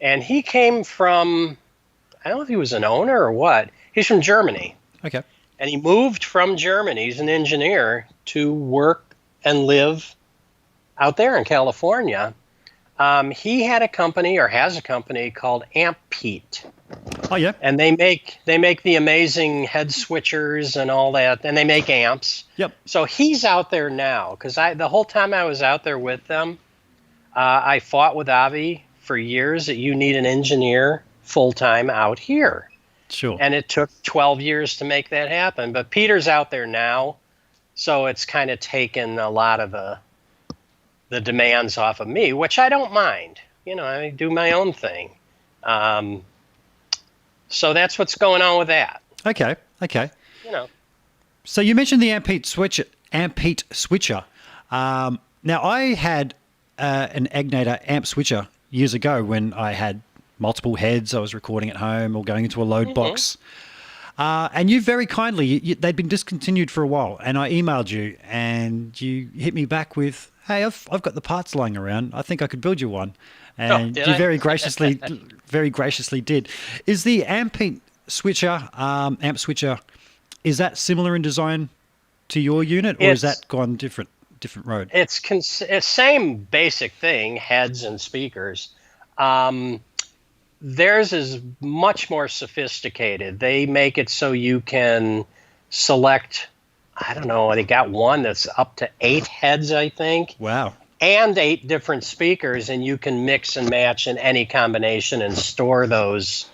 and he came from, I don't know if he was an owner or what. He's from Germany. Okay. And he moved from Germany, he's an engineer, to work and live out there in California. He had a company, or has a company, called Amp Pete. Oh yeah. And they make the amazing head switchers and all that, and they make amps. Yep. So he's out there now, because the whole time I was out there with them, I fought with Avi for years that you need an engineer full-time out here. Sure. And it took 12 years to make that happen. But Peter's out there now, so it's kind of taken a lot of the demands off of me, which I don't mind. You know, I do my own thing. So that's what's going on with that. Okay. You know. So you mentioned the amp heat switcher. Now I had an Egnater amp switcher years ago when I had multiple heads. I was recording at home or going into a load box. And you very kindly, they'd been discontinued for a while, and I emailed you, and you hit me back with, "Hey, I've got the parts lying around. I think I could build you one." And you very graciously did. Is the amp switcher, is that similar in design to your unit, or has that gone different road? It's same basic thing, heads and speakers. Theirs is much more sophisticated. They make it so you can select, I don't know, they got one that's up to 8 heads, I think. Wow. And 8 different speakers, and you can mix and match in any combination and store those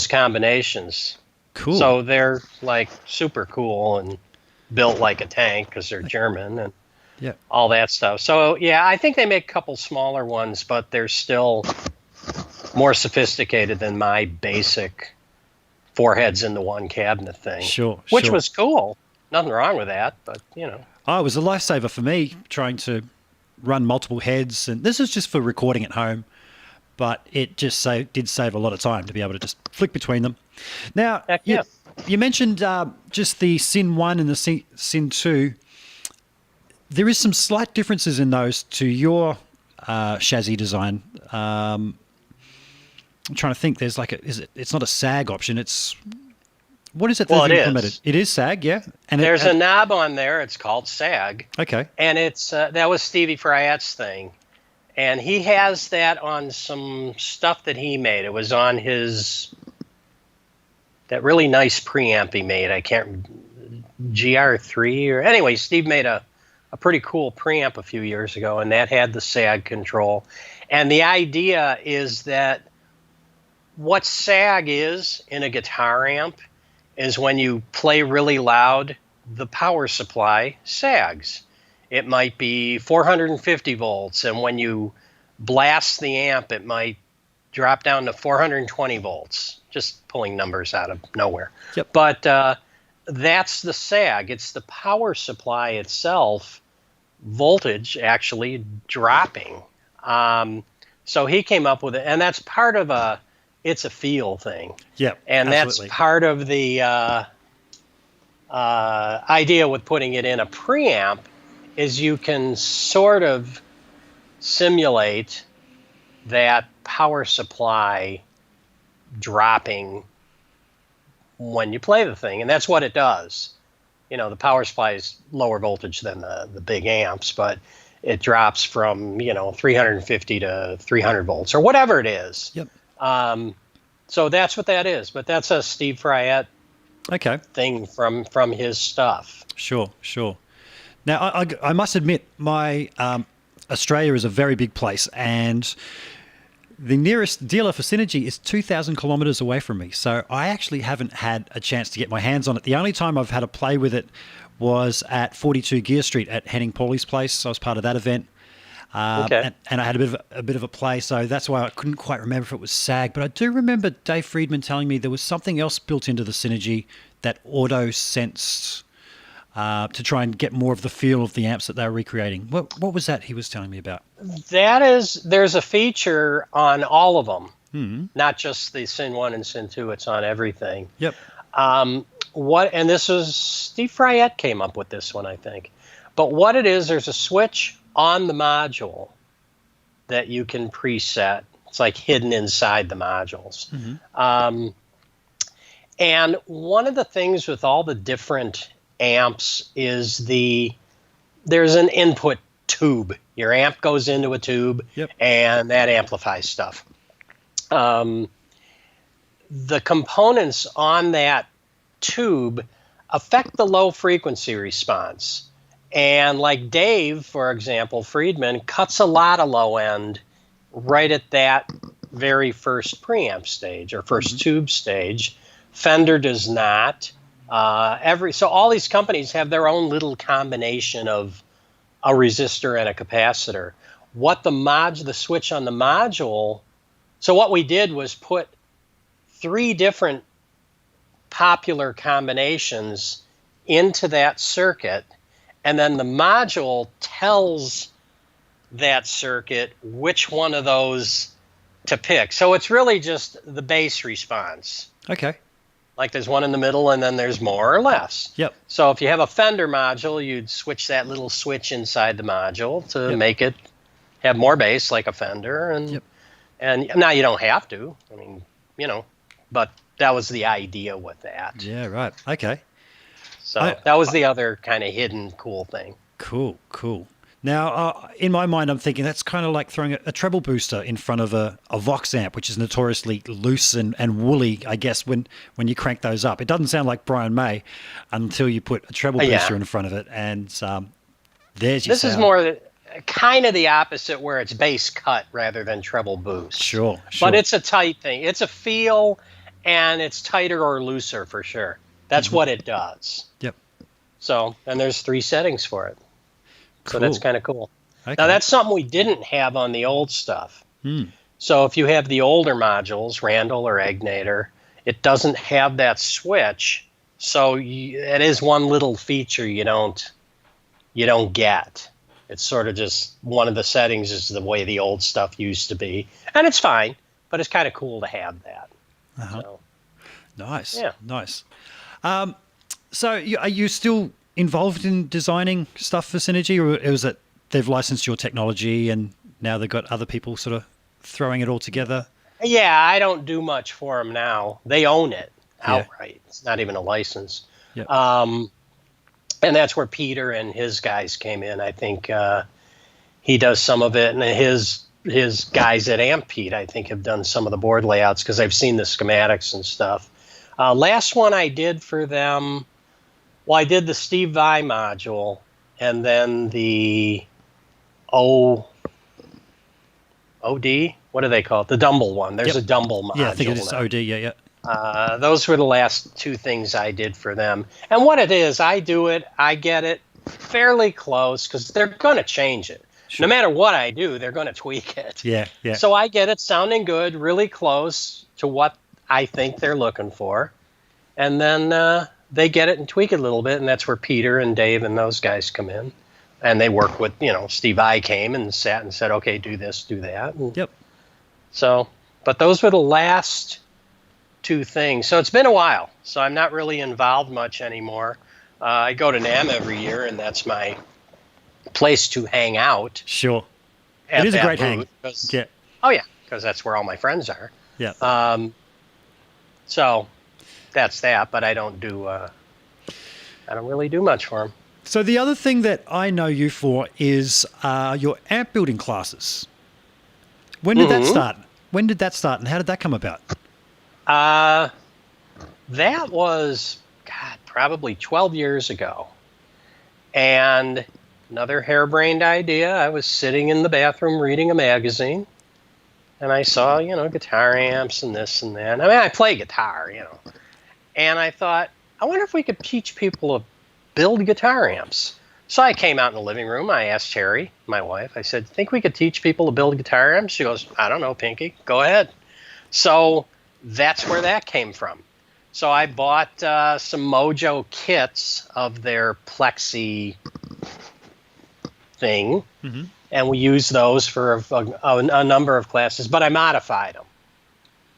combinations. Cool. So they're like super cool and built like a tank because they're German and all that stuff. So yeah, I think they make a couple smaller ones, but they're still more sophisticated than my basic 4 heads into one cabinet thing. Which was cool. Nothing wrong with that, but you know. Oh, it was a lifesaver for me trying to run multiple heads, and this is just for recording at home, but it just did save a lot of time to be able to just flick between them. Now, you mentioned just the Sin 1 and the Sin 2. There is some slight differences in those to your chassis design. I'm trying to think. There's it's not a SAG option. What is it that they've implemented? It is SAG, yeah. And there's a knob on there. It's called SAG. Okay. And it's that was Stevie Fryette's thing, and he has that on some stuff that he made. It was on that really nice preamp he made. I can't GR3 or anyway. Steve made a pretty cool preamp a few years ago, and that had the SAG control. And the idea is that what SAG is in a guitar amp is when you play really loud, the power supply sags. It might be 450 volts, and when you blast the amp, it might drop down to 420 volts, just pulling numbers out of nowhere. Yep. But that's the sag. It's the power supply itself, voltage actually dropping. So he came up with it, and that's part of it's a feel thing. Yeah, and absolutely. That's part of the idea with putting it in a preamp is you can sort of simulate that power supply dropping when you play the thing, and that's what it does. You know, the power supply is lower voltage than the big amps, but it drops from 350 to 300 volts or whatever it is. Yep. So that's what that is, but that's a Steve Fryette thing from his stuff. Sure. Now, I must admit, my Australia is a very big place, and the nearest dealer for Synergy is 2,000 kilometres away from me. So I actually haven't had a chance to get my hands on it. The only time I've had a play with it was at 42 Gear Street at Henning Paulie's place. I was part of that event. And I had a bit of a play, so that's why I couldn't quite remember if it was SAG. But I do remember Dave Friedman telling me there was something else built into the Synergy that auto-sensed to try and get more of the feel of the amps that they were recreating. What was that he was telling me about? There's a feature on all of them, not just the Sin 1 and Sin 2. It's on everything. Yep. And this was Steve Fryette came up with this one, I think. But what it is, there's a switch on the module that you can preset. It's like hidden inside the modules. Mm-hmm. And one of the things with all the different amps is there's an input tube. Your amp goes into a tube, and that amplifies stuff. the components on that tube affect the low frequency response. And like Dave, for example, Friedman, cuts a lot of low end right at that very first preamp stage or first tube stage. Fender does not. So all these companies have their own little combination of a resistor and a capacitor. What the switch on the module, so what we did was put 3 different popular combinations into that circuit, and then the module tells that circuit which one of those to pick. So it's really just the bass response. Okay. Like there's one in the middle and then there's more or less. Yep. So if you have a Fender module, you'd switch that little switch inside the module to make it have more bass like a Fender. And now you don't have to. I mean, but that was the idea with that. Yeah, right. Okay. So that was the other kind of hidden cool thing. Cool. Now, in my mind, I'm thinking that's kind of like throwing a treble booster in front of a Vox amp, which is notoriously loose and woolly, I guess, when you crank those up. It doesn't sound like Brian May until you put a treble booster in front of it, and there's your This sound. is more kind of the opposite, where it's bass cut rather than treble boost. Sure. But it's a tight thing. It's a feel, and it's tighter or looser for sure. That's what it does. Yep. So, and there's 3 settings for it. So Cool. that's kind of cool. Okay. Now, that's something we didn't have on the old stuff. So if you have the older modules, Randall or Egnater, it doesn't have that switch. So it is one little feature you don't get. It's sort of just one of the settings is the way the old stuff used to be. And it's fine, but it's kind of cool to have that. So, Nice. Yeah. Nice. So are you still involved in designing stuff for Synergy, or is it they've licensed your technology and now they've got other people sort of throwing it all together? Yeah, I don't do much for them now. They own it outright. It's not even a license. Yep. And that's where Peter and his guys came in. I think he does some of it, and his guys at Amp Pete, I think, have done some of the board layouts because I've seen the schematics and stuff. Last one I did for them, I did the Steve Vai module, and then the OD, what do they call it? The Dumble one. There's a Dumble module. Yeah, I think it is OD, yeah. Those were the last 2 things I did for them. And what it is, I do it, I get it fairly close, because they're going to change it. Sure. No matter what I do, they're going to tweak it. Yeah. So I get it sounding good, really close to what I think they're looking for. And then they get it and tweak it a little bit, and that's where Peter and Dave and those guys come in. And they work with, Steve I came and sat and said, okay, do this, do that. And so, but those were the last 2 things. So it's been a while. So I'm not really involved much anymore. I go to NAMM every year, and that's my place to hang out. Sure. It is a great hang. Yeah. Oh, yeah, because that's where all my friends are. Yeah. So that's that, but I don't really do much for them. So the other thing that I know you for is your amp building classes. When did that start? When did that start, and how did that come about? That was, probably 12 years ago. And another harebrained idea. I was sitting in the bathroom reading a magazine, and I saw, guitar amps and this and that. I mean, I play guitar, And I thought, I wonder if we could teach people to build guitar amps. So I came out in the living room. I asked Terry, my wife, I said, think we could teach people to build guitar amps? She goes, I don't know, Pinky. Go ahead. So that's where that came from. So I bought some Mojo kits of their Plexi thing, and we used those for a number of classes, but I modified them.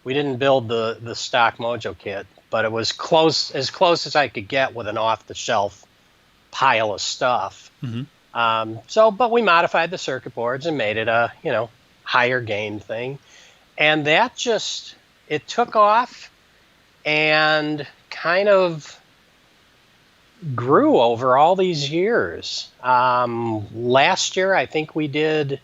We didn't build the stock Mojo kit, but it was as close as I could get with an off-the-shelf pile of stuff. But we modified the circuit boards and made it a higher gain thing, and that it took off and kind of grew over all these years. Last year, I think we did,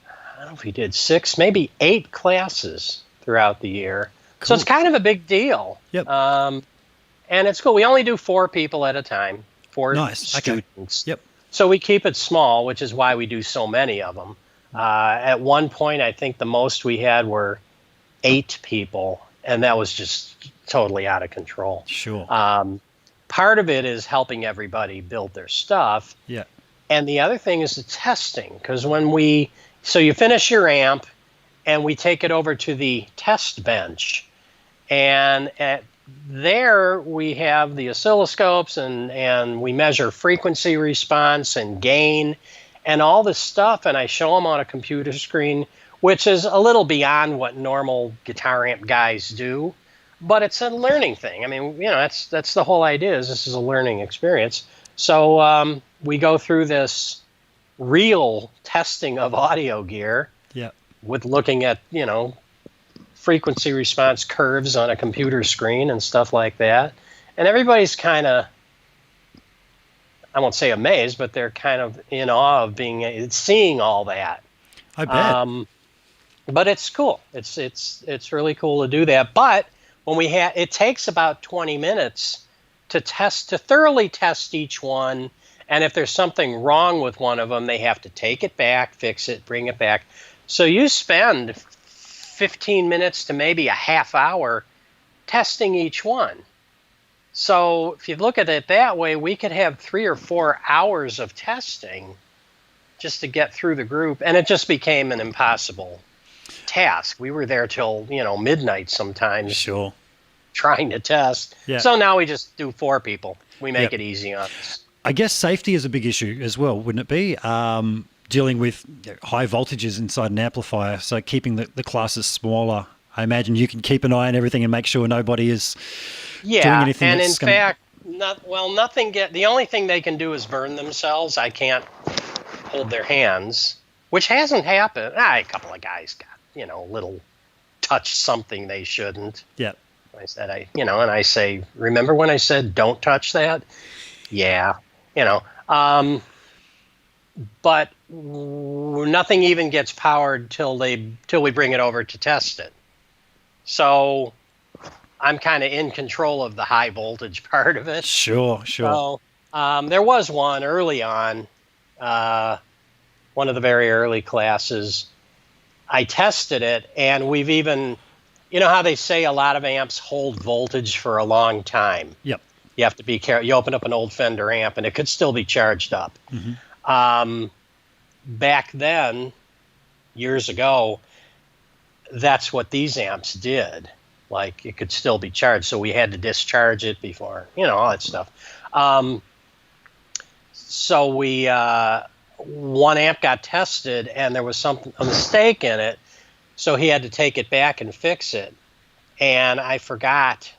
I don't know if we did 6, maybe 8 classes throughout the year. So it's kind of a big deal. Yep. And it's cool. We only do 4 people at a time, 4 Nice. students. Okay. Yep. So we keep it small, which is why we do so many of them. At one point, I think the most we had were 8 people, and that was just totally out of control. Sure. Part of it is helping everybody build their stuff. Yeah. And the other thing is the testing, because so you finish your amp, and we take it over to the test bench. And there we have the oscilloscopes, and we measure frequency response and gain and all this stuff, and I show them on a computer screen, which is a little beyond what normal guitar amp guys do, but it's a learning thing. I mean, that's the whole idea, is this is a learning experience. So we go through this real testing of audio gear with looking at, frequency response curves on a computer screen and stuff like that. And everybody's kind of, I won't say amazed, but they're kind of in awe of seeing all that. I bet. But it's cool. It's really cool to do that. But when it takes about 20 minutes to thoroughly test each one. And if there's something wrong with one of them, they have to take it back, fix it, bring it back. So you spend 15 minutes to maybe a half hour testing each one. So if you look at it that way, we could have 3 or 4 hours of testing just to get through the group. And it just became an impossible task. We were there till, midnight sometimes. Sure. Trying to test. Yeah. So now we just do 4 people. We make it easy on us. I guess safety is a big issue as well, wouldn't it be? Dealing with high voltages inside an amplifier, so keeping the classes smaller. I imagine you can keep an eye on everything and make sure nobody is doing anything. And in fact, nothing. The only thing they can do is burn themselves. I can't hold their hands, which hasn't happened. A couple of guys got a little touched something they shouldn't. Yeah. I said and I say, remember when I said don't touch that? Yeah. But nothing even gets powered till we bring it over to test it. So I'm kind of in control of the high voltage part of it. Sure. So there was one early on, one of the very early classes. I tested it, and we've even, how they say a lot of amps hold voltage for a long time. Yep. You have to be careful. You open up an old Fender amp, and it could still be charged up. Mm-hmm. Back then, years ago, that's what these amps did. Like, it could still be charged, so we had to discharge it before, all that stuff. So one amp got tested, and there was a mistake in it, so he had to take it back and fix it. And I forgot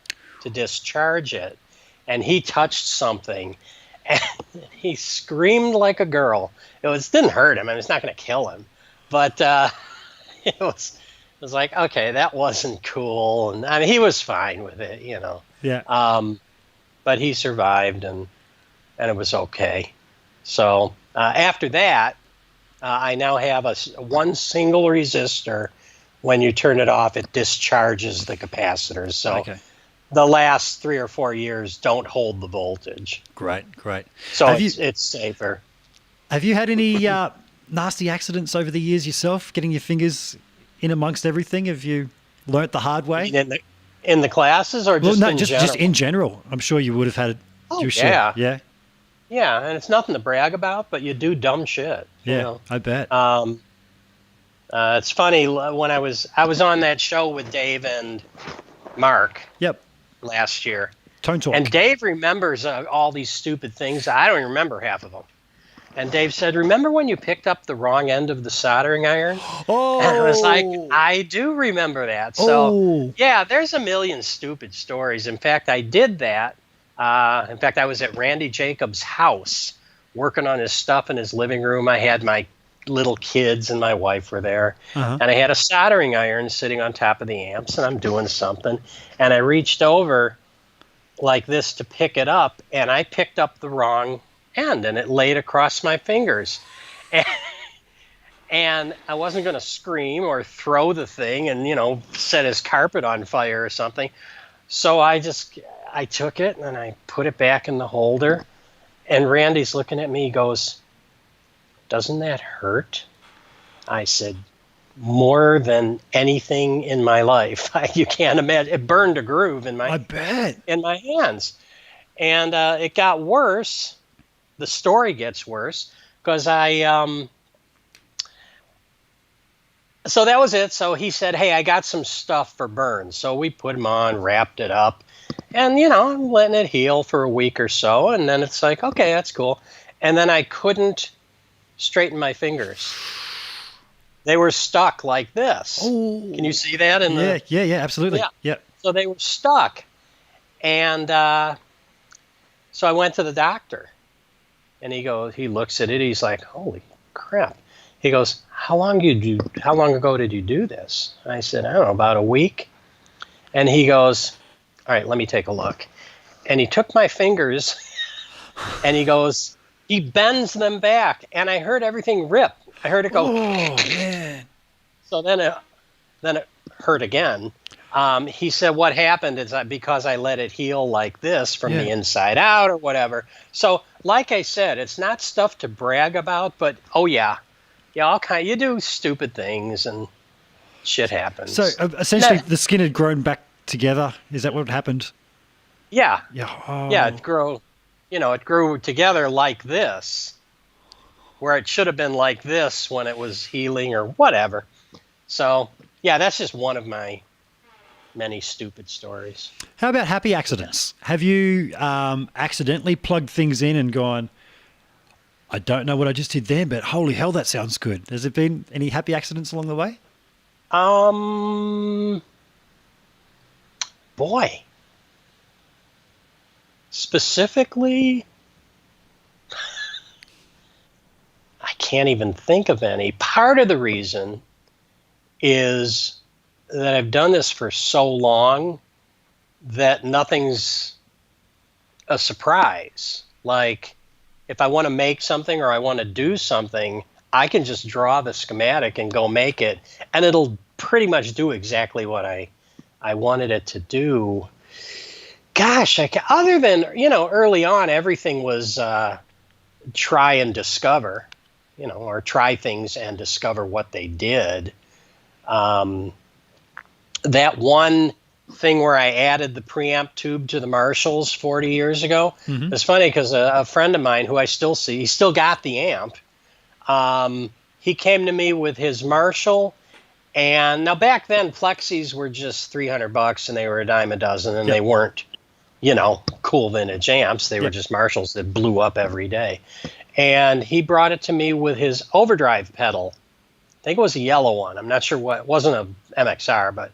to discharge it, and he touched something, and he screamed like a girl. It didn't hurt him, and it's not going to kill him, but it was like, okay, that wasn't cool, and I mean, he was fine with it, Yeah. But he survived, and it was okay. So after that, I now have one single resistor. When you turn it off, it discharges the capacitors. So the last 3 or 4 years don't hold the voltage. Great. So it's safer. Have you had any nasty accidents over the years yourself, getting your fingers in amongst everything? Have you learnt the hard way? In the classes, or just in general? Just in general. I'm sure you would have had your share. Yeah. Yeah, and it's nothing to brag about, but you do dumb shit. Yeah, I bet. It's funny, when I was on that show with Dave and Mark. Yep. Last year. Tone Talk. And Dave remembers all these stupid things. I don't even remember half of them. And Dave said, remember when you picked up the wrong end of the soldering iron? Oh. And I was like, I do remember that. So, yeah, there's a million stupid stories. In fact, I did that. In fact, I was at Randy Jacobs' house working on his stuff in his living room. I had my little kids and my wife were there. And I had a soldering iron sitting on top of the amps, and I'm doing something. And I reached over like this to pick it up, and I picked up the wrong end, and it laid across my fingers. And I wasn't going to scream or throw the thing and, set his carpet on fire or something. So I took it and I put it back in the holder. And Randy's looking at me, he goes, "Doesn't that hurt?" I said, "More than anything in my life." You can't imagine. It burned a groove in I bet. in my hands. And it got worse. The story gets worse because so that was it. So he said, "Hey, I got some stuff for burns." So we put him on, wrapped it up, and, I'm letting it heal for a week or so. And then it's like, okay, that's cool. And then I couldn't straighten my fingers. They were stuck like this. Oh. Can you see that? Yeah, absolutely. Yeah. So they were stuck. And so I went to the doctor. And he looks at it. He's like, "Holy crap." He goes, how long ago did you do this?" I said, "I don't know, about a week." And he goes, "All right, let me take a look." And he took my fingers and he bends them back, and I heard everything rip. I heard it go. Oh, man. So then it hurt again. He said what happened is that because I let it heal like this from the inside out or whatever. So like I said, it's not stuff to brag about, but you do stupid things and shit happens. So essentially the skin had grown back together. Is that what happened? Yeah. Yeah. Oh. Yeah, it grew together like this, where it should have been like this when it was healing or whatever. So, yeah, that's just one of my many stupid stories. How about happy accidents? Have you accidentally plugged things in and gone, "I don't know what I just did there, but holy hell, that sounds good"? Has there been any happy accidents along the way? Boy. Specifically, I can't even think of any. Part of the reason is that I've done this for so long that nothing's a surprise. Like, if I want to make something or I want to do something, I can just draw the schematic and go make it, and it'll pretty much do exactly what I wanted it to do. Gosh, other than, early on, everything was try and discover, or try things and discover what they did. That one thing where I added the preamp tube to the Marshalls 40 years ago, it's funny because a friend of mine who I still see, he still got the amp. He came to me with his Marshall. And now back then, Plexis were just $300 and they were a dime a dozen, and they weren't, cool vintage amps. They were just Marshalls that blew up every day. And he brought it to me with his overdrive pedal. I think it was a yellow one. I'm not sure what. It wasn't a MXR, but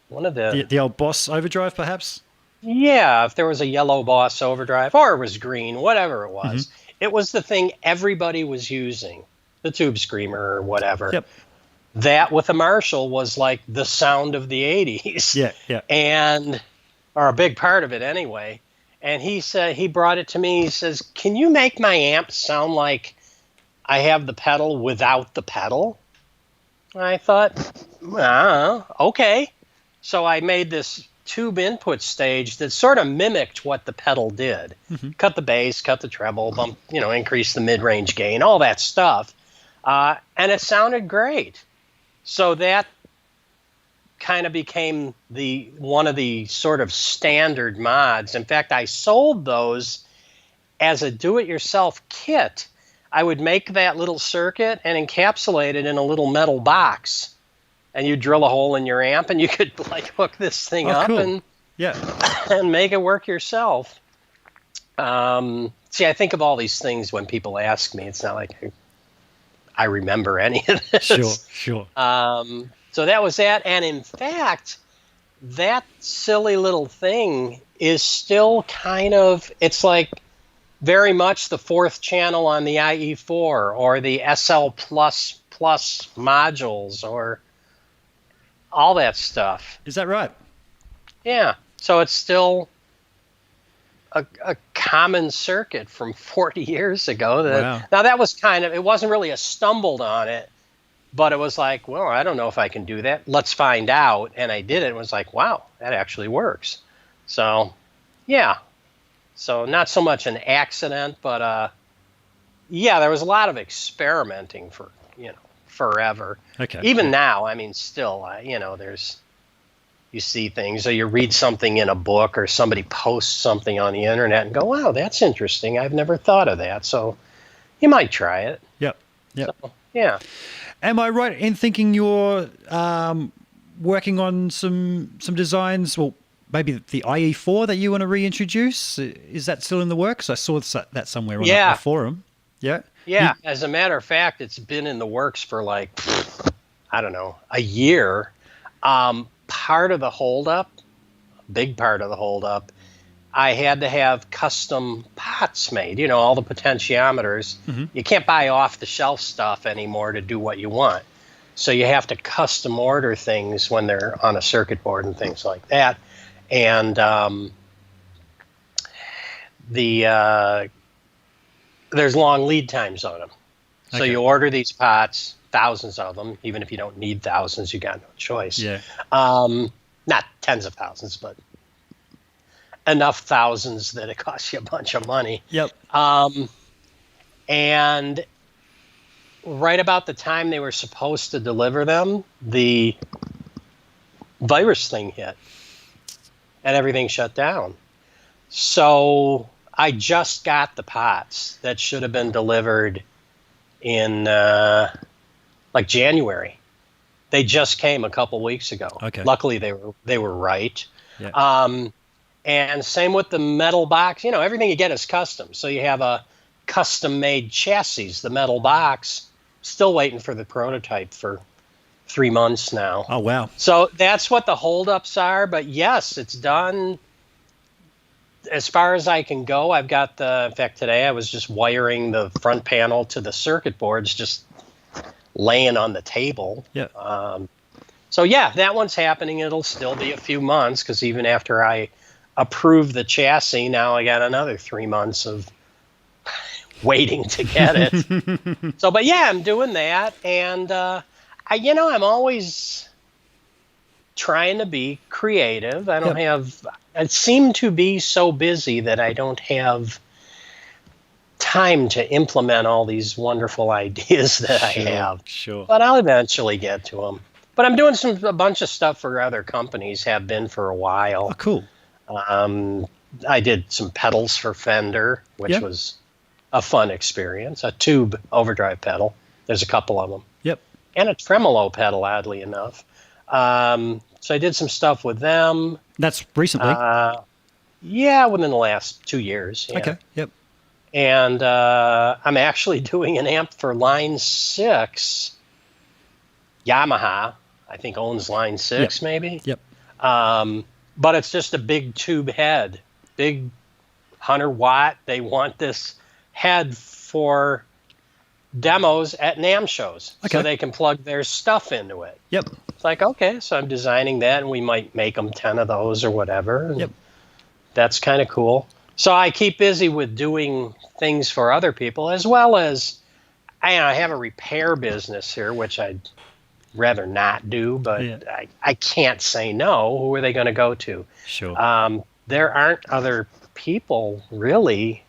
one of the old Boss overdrive, perhaps? Yeah, if there was a yellow Boss overdrive, or it was green, whatever it was. It was the thing everybody was using, the Tube Screamer or whatever. Yep. That with a Marshall was like the sound of the 80s. Yeah. Or a big part of it anyway. And he said, he brought it to me. He says, "Can you make my amp sound like I have the pedal without the pedal?" I thought, okay. So I made this tube input stage that sort of mimicked what the pedal did. Cut the bass, cut the treble, bump, increase the mid-range gain, all that stuff. And it sounded great. So that kind of became one of the sort of standard mods. In fact, I sold those as a do-it-yourself kit. I would make that little circuit and encapsulate it in a little metal box. And you drill a hole in your amp, and you could hook this thing up and make it work yourself. See, I think of all these things when people ask me. It's not like I remember any of this. Sure. So that was that. And in fact, that silly little thing is still kind of, it's like very much the fourth channel on the IE4 or the SL++ modules or all that stuff. Is that right? Yeah. So it's still a common circuit from 40 years ago. Wow. Now that was it wasn't really a stumbled on it, but it was like, well, I don't know if I can do that. Let's find out. And I did it and was like, wow, that actually works. So, yeah. So not so much an accident, but yeah, there was a lot of experimenting for, forever. Okay. Even now, I mean, still, you see things or you read something in a book or somebody posts something on the internet and go, wow, that's interesting. I've never thought of that. So you might try it. Yep. So, yeah. Am I right in thinking you're working on some designs? Well, maybe the IE4 that you want to reintroduce. Is that still in the works? I saw that somewhere on a forum. Yeah. Yeah. As a matter of fact, it's been in the works for like, I don't know, a year. Part of the holdup, big part of the holdup, I had to have custom pots made, all the potentiometers. Mm-hmm. You can't buy off the shelf stuff anymore to do what you want. So you have to custom order things when they're on a circuit board and things like that. And there's long lead times on them. So you order these pots, thousands of them. Even if you don't need thousands, you got no choice. Yeah. Not tens of thousands, but enough thousands that it costs you a bunch of money. Yep. And right about the time they were supposed to deliver them, the virus thing hit and everything shut down. So I just got the pots that should have been delivered in like January. They just came a couple weeks ago. Okay. Luckily they were right. Yeah. And same with the metal box. Everything you get is custom. So you have a custom made chassis, the metal box, still waiting for the prototype for 3 months now. Oh, wow. So that's what the holdups are. But yes, it's done. As far as I can go, I've got in fact, today I was just wiring the front panel to the circuit boards, just laying on the table. Yeah. So yeah, that one's happening. It'll still be a few months because even after I approve the chassis, now I got another 3 months of waiting to get it. So, but yeah, I'm doing that. And, I'm always trying to be creative. I seem to be so busy that I don't have time to implement all these wonderful ideas that I have. Sure. But I'll eventually get to them. But I'm doing a bunch of stuff for other companies, have been for a while. Oh, cool. I did some pedals for Fender, which was a fun experience. A tube overdrive pedal. There's a couple of them. Yep. And a tremolo pedal, oddly enough. So I did some stuff with them. That's recently. Yeah, within the last 2 years. Yeah. Okay. Yep. And I'm actually doing an amp for Line 6. Yamaha, I think, owns Line 6, maybe. Yep. But it's just a big tube head, big 100 watt. They want this head for demos at NAMM shows, so they can plug their stuff into it. Yep. It's like, okay, so I'm designing that, and we might make them 10 of those or whatever. Yep. That's kind of cool. So I keep busy with doing things for other people, as well as I have a repair business here, which I'd rather not do, but I can't say no. Who are they going to go to? Sure. There aren't other people really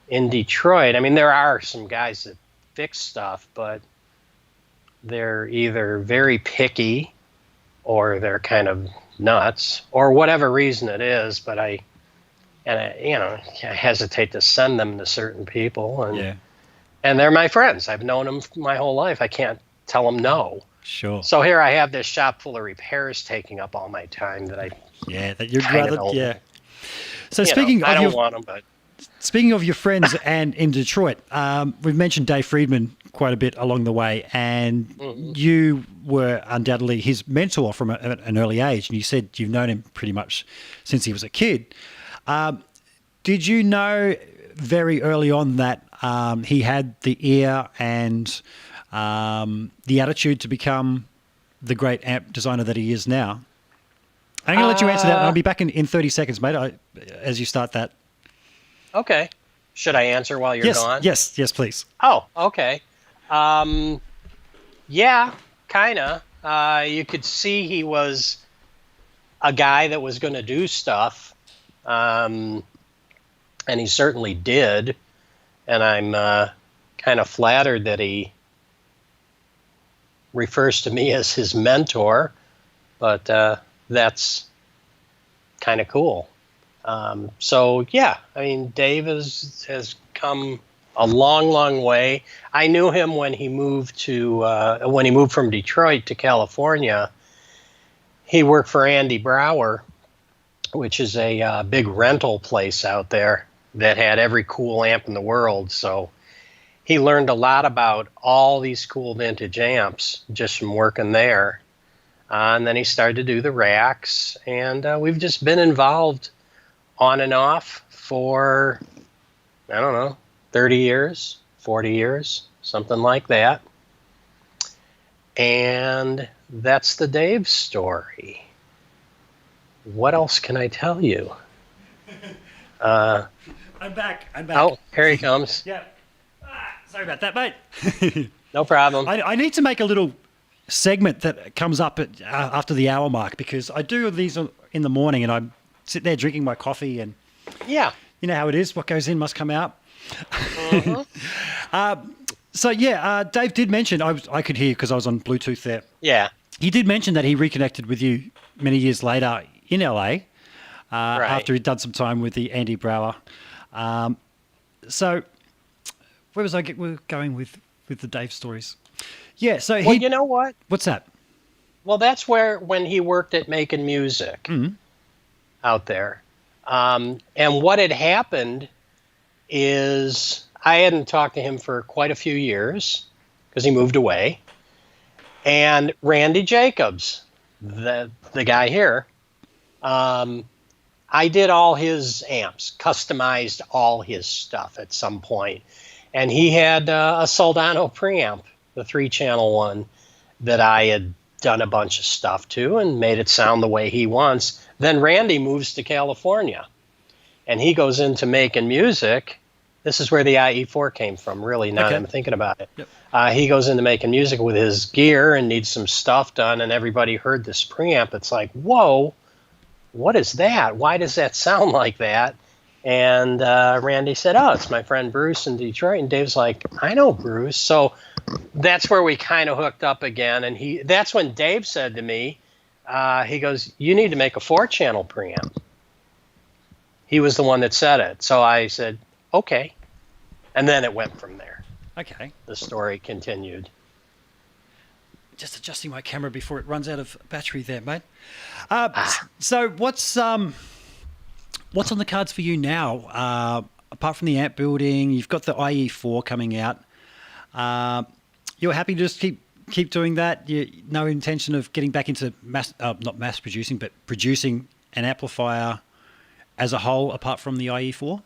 in Detroit. I mean, there are some guys that fix stuff, but they're either very picky or they're kind of nuts or whatever reason it is. But I hesitate to send them to certain people, and they're my friends. I've known them my whole life. I can't tell them no. Sure. So here I have this shop full of repairs taking up all my time that you'd rather So I don't want them, but speaking of your friends and in Detroit, we've mentioned Dave Friedman quite a bit along the way, and you were undoubtedly his mentor from an early age, and you said you've known him pretty much since he was a kid. Did you know very early on that he had the ear and the attitude to become the great amp designer that he is now? I'm going to let you answer that, and I'll be back in 30 seconds, mate, as you start that Okay. Should I answer while you're Yes, gone? yes, please. Oh, okay. Yeah, kind of. You could see he was a guy that was going to do stuff, and he certainly did. And I'm kind of flattered that he refers to me as his mentor, but that's kind of cool. So yeah, I mean, Dave has come a long, long way. I knew him when he moved from Detroit to California. He worked for Andy Brower, which is a big rental place out there that had every cool amp in the world. So he learned a lot about all these cool vintage amps just from working there. And then he started to do the racks, and we've just been involved on and off for, I don't know, 30 years, 40 years, something like that. And that's the Dave story. What else can I tell you? I'm back. Oh, here he comes. Yeah. Sorry about that, mate. No problem. I need to make a little segment that comes up after the hour mark, because I do these in the morning and I'm sitting there drinking my coffee, and Yeah. you know how it is. What goes in must come out. Mm-hmm. So yeah, Dave did mention, I could hear because I was on Bluetooth there. Yeah. He did mention that he reconnected with you many years later in LA Right. after he'd done some time with the Andy Brower. So where was we're going with the Dave stories? Yeah, so Well, you know what? What's that? Well, that's when he worked at Making Music out there. And what had happened is I hadn't talked to him for quite a few years because he moved away. And Randy Jacobs, the guy here, I did all his amps, customized all his stuff at some point. And he had a Soldano preamp, the 3-channel one, that I had done a bunch of stuff to and made it sound the way he wants. Then Randy moves to California, and he goes into Making Music. This is where the IE4 came from, really, now that I'm thinking about it. Yep. He goes into Making Music with his gear and needs some stuff done, and everybody heard this preamp. It's like, whoa, what is that? Why does that sound like that? And Randy said, oh, it's my friend Bruce in Detroit. And Dave's like, I know Bruce. So that's where we kind of hooked up again. And that's when Dave said to me, he goes, you need to make a 4-channel preamp. He was the one that said it. So I said, okay. And then it went from there. Okay. The story continued. Just adjusting my camera before it runs out of battery there, mate. So what's on the cards for you now? Apart from the amp building, you've got the IE4 coming out. You're happy to just keep doing that? No intention of getting back into not mass producing, but producing an amplifier as a whole, apart from the IE4?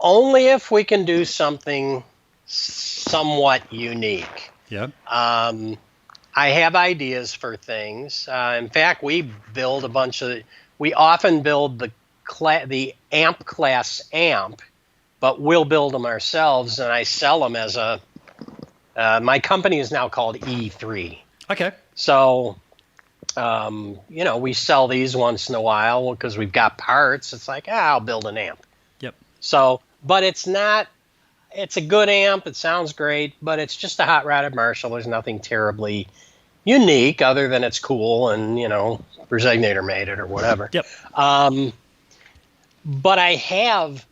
Only if we can do something somewhat unique. Yeah. I have ideas for things. In fact, we often build the amp class amp, but we'll build them ourselves, and I sell them as my company is now called E3. Okay. So, we sell these once in a while because we've got parts. It's like, I'll build an amp. Yep. So, but it's a good amp. It sounds great, but it's just a hot rodded Marshall. There's nothing terribly unique other than it's cool and, Bruce Egnater made it or whatever. Yep. But I have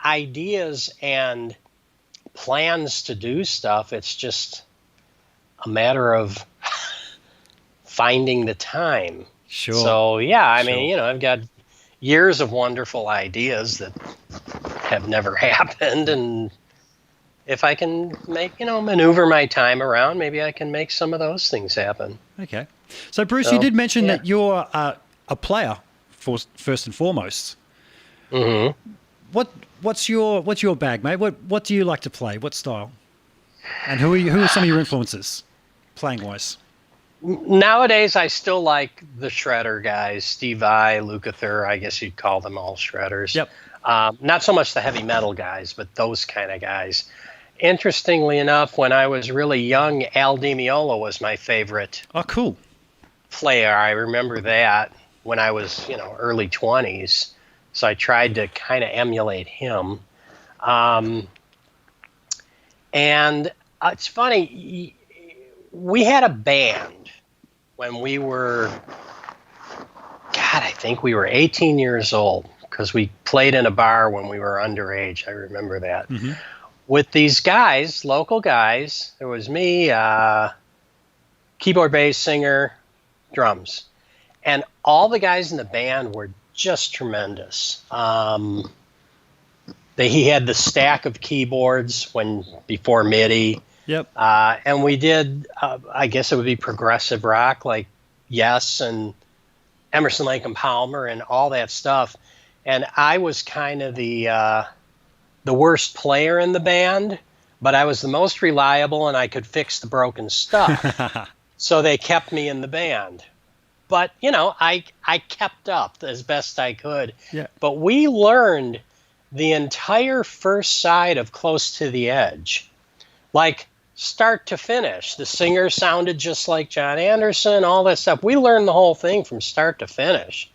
ideas and plans to do stuff. It's just a matter of finding the time. Sure. So, yeah, I mean, I've got years of wonderful ideas that have never happened, and if I can maneuver my time around, maybe I can make some of those things happen. Okay. So, Bruce, you did mention that you're a player first and foremost. Mm-hmm. What's your bag, mate? What do you like to play? What style? And who are some of your influences, playing wise? Nowadays, I still like the shredder guys, Steve Vai, Lukather. I guess you'd call them all shredders. Yep. Not so much the heavy metal guys, but those kind of guys. Interestingly enough, when I was really young, Al Di Meola was my favorite Oh, cool. player. I remember that when I was, early 20s. So I tried to kind of emulate him. And it's funny, we had a band when we were, God, I think we were 18 years old, because we played in a bar when we were underage. I remember that. Mm-hmm. With these guys, local guys, there was me, keyboard, bass, singer, drums. And all the guys in the band were just tremendous. He had the stack of keyboards before MIDI. Yep. And we did, I guess it would be progressive rock, like Yes and Emerson, Lake and Palmer and all that stuff. And I was kind of the worst player in the band, but I was the most reliable and I could fix the broken stuff. So they kept me in the band. But, I kept up as best I could. Yeah. But we learned the entire first side of Close to the Edge, like start to finish. The singer sounded just like John Anderson, all that stuff. We learned the whole thing from start to finish.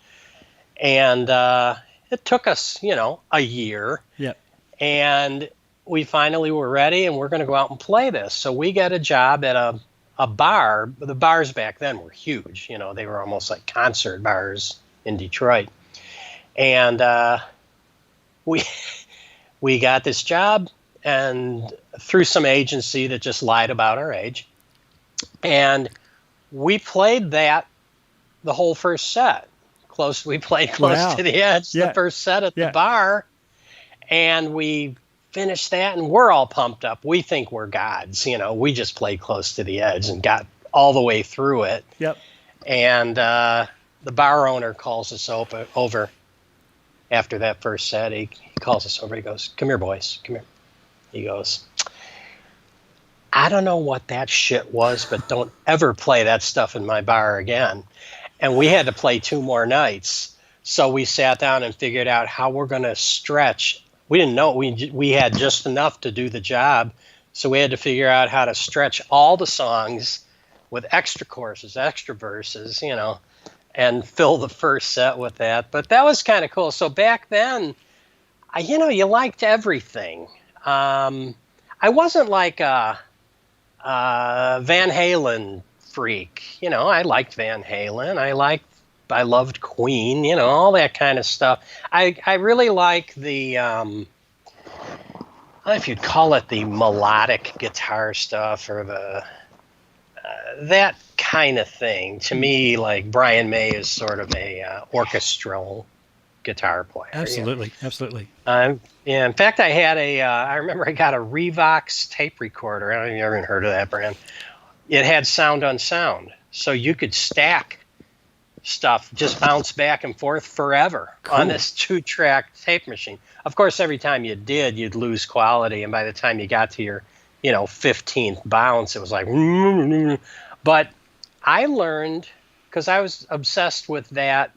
And it took us, a year. Yeah. And we finally were ready, and we're going to go out and play this. So we got a job at a bar. The bars back then were huge. They were almost like concert bars in Detroit. And we got this job, and through some agency that just lied about our age. And we played that the whole first set. We played Close to the Edge, the first set at the bar. And we finished that, and we're all pumped up. We think we're gods. We just played Close to the Edge and got all the way through it. Yep. And the bar owner calls us over after that first set. He calls us over. He goes, "Come here, boys. Come here." He goes, "I don't know what that shit was, but don't ever play that stuff in my bar again." And we had to play 2 more nights. So we sat down and figured out how we're going to stretch. We didn't know. We had just enough to do the job. So we had to figure out how to stretch all the songs with extra choruses, extra verses, and fill the first set with that. But that was kind of cool. So back then, you liked everything. I wasn't like a Van Halen freak. I liked Van Halen. I loved Queen, all that kind of stuff. I really like the, I don't know if you'd call it the melodic guitar stuff or the, that kind of thing. To me, like Brian May is sort of a orchestral guitar player. Absolutely, absolutely. In fact, I remember I got a Revox tape recorder. I don't know if you've ever heard of that brand. It had sound on sound, so you could stack stuff, just bounce back and forth forever on this 2-track tape machine. Of course, every time you did, you'd lose quality, and by the time you got to your 15th bounce, it was like, but I learned, because I was obsessed with that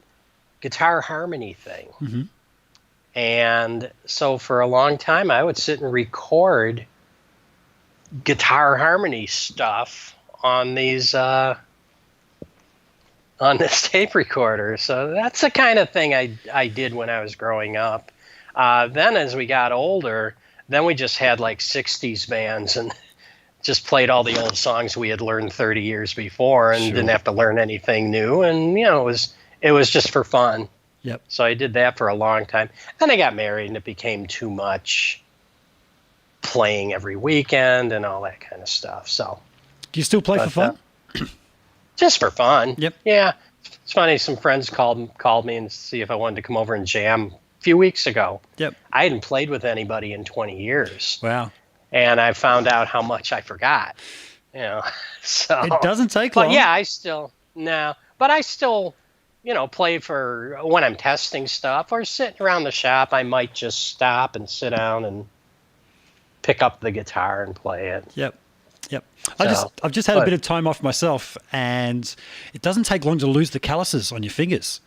guitar harmony thing. Mm-hmm. And so for a long time, I would sit and record guitar harmony stuff on these on this tape recorder. So that's the kind of thing I did when I was growing up. Then as we got older, then we just had like 60s bands and just played all the old songs we had learned 30 years before and didn't have to learn anything new. And, it was just for fun. Yep. So I did that for a long time. Then I got married and it became too much playing every weekend and all that kind of stuff. So. Do you still play for fun? Just for fun. Yep. Yeah. It's funny. Some friends called me and see if I wanted to come over and jam a few weeks ago. Yep. I hadn't played with anybody in 20 years. Wow. And I found out how much I forgot. So it doesn't take long. But yeah, I still play for when I'm testing stuff or sitting around the shop. I might just stop and sit down and pick up the guitar and play it. Yep. I've just had a bit of time off myself, and it doesn't take long to lose the calluses on your fingers.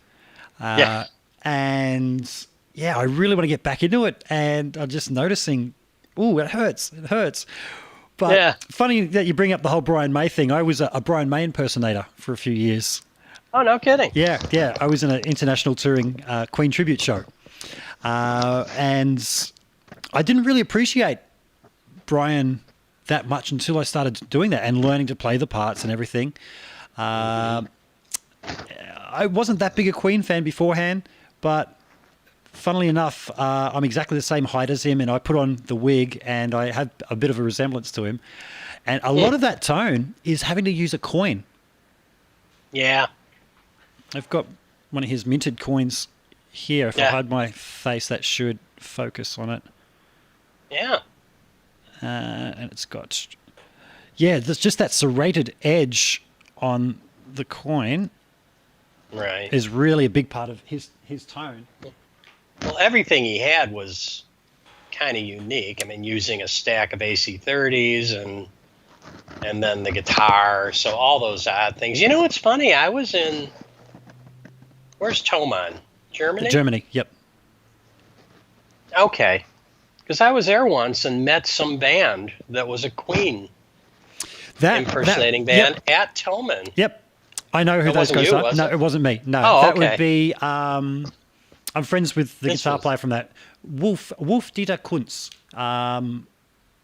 And yeah, I really want to get back into it. And I'm just noticing, ooh, it hurts. It hurts. But Yeah. funny that you bring up the whole Brian May thing. I was a Brian May impersonator for a few years. Oh, no kidding. Yeah, yeah. I was in an international touring Queen tribute show. And I didn't really appreciate Brian that much until I started doing that and learning to play the parts and everything. I wasn't that big a Queen fan beforehand, but funnily enough, I'm exactly the same height as him, and I put on the wig, and I have a bit of a resemblance to him. And a lot of that tone is having to use a coin. Yeah. I've got one of his minted coins here. If I Yeah. hide my face, that should focus on it. Yeah. And it's got, yeah, there's just that serrated edge on the coin Right. is really a big part of his tone. Well, everything he had was kind of unique. I mean, using a stack of AC30s and then the guitar, so all those odd things. You know what's funny? I was in, where's Thomann? Germany? Germany, yep. Okay. Because I was there once and met some band that was a Queen impersonating band at Thomann. Yep. I know who It those wasn't guys you, are. was No, it? it wasn't me. No, Oh, that okay. would be, I'm friends with the This guitar was- player from that. Wolf Dieter Kunz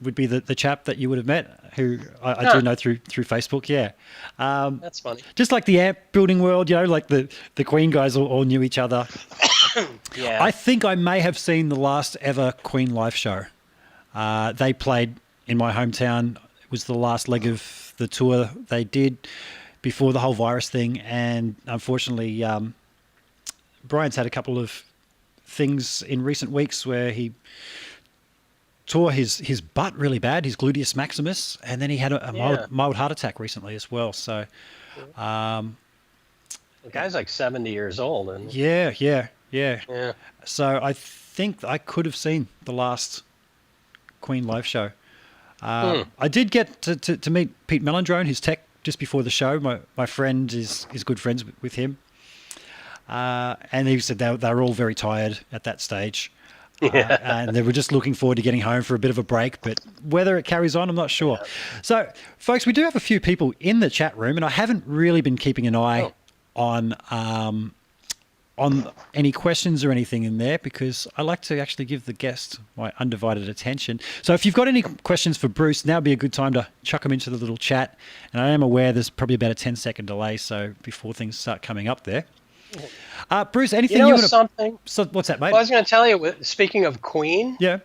would be the chap that you would have met, who I do know through Facebook, yeah. That's funny. Just like the amp building world, you know, like the Queen guys all knew each other. Yeah. I think I may have seen the last ever Queen live show. They played in my hometown. It was the last leg of the tour they did before the whole virus thing. And unfortunately, Brian's had a couple of things in recent weeks where he tore his butt really bad, his gluteus maximus, and then he had a mild heart attack recently as well. So, The guy's like 70 years old. And yeah. yeah. So I think I could have seen the last Queen live show. I did get to meet Pete Melendrone, his tech, just before the show. My friend is good friends with him. And he said they were all very tired at that stage. And they were just looking forward to getting home for a bit of a break. But whether it carries on, I'm not sure. So, folks, we do have a few people in the chat room, and I haven't really been keeping an eye on any questions or anything in there because I like to actually give the guest my undivided attention. So if you've got any questions for Bruce, now would be a good time to chuck them into the little chat. And I am aware there's probably about a 10-second delay, so before things start coming up there. Bruce, anything You know want to... something? So, what's that, mate? Well, I was going to tell you, speaking of Queen, Yeah.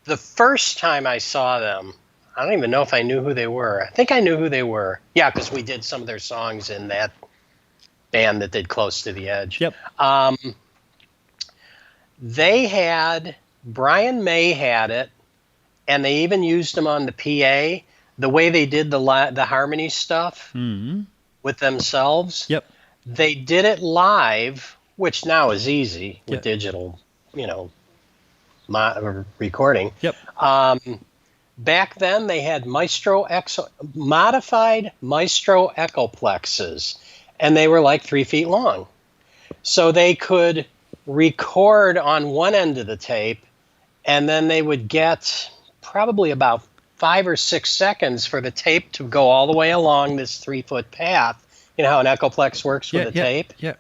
the first time I saw them, I don't even know if I knew who they were. I think I knew who they were. Yeah, because we did some of their songs in that band that did Close to the Edge. Yep. They had, Brian May had it, and they even used them on the PA. The way they did the harmony stuff with themselves. Yep. They did it live, which now is easy with digital, recording. Yep. Back then, they had modified Maestro Echoplexes, and they were like 3 feet long. So they could record on one end of the tape, and then they would get probably about 5 or 6 seconds for the tape to go all the way along this 3-foot path. You know how an Echoplex works with a tape? Yeah.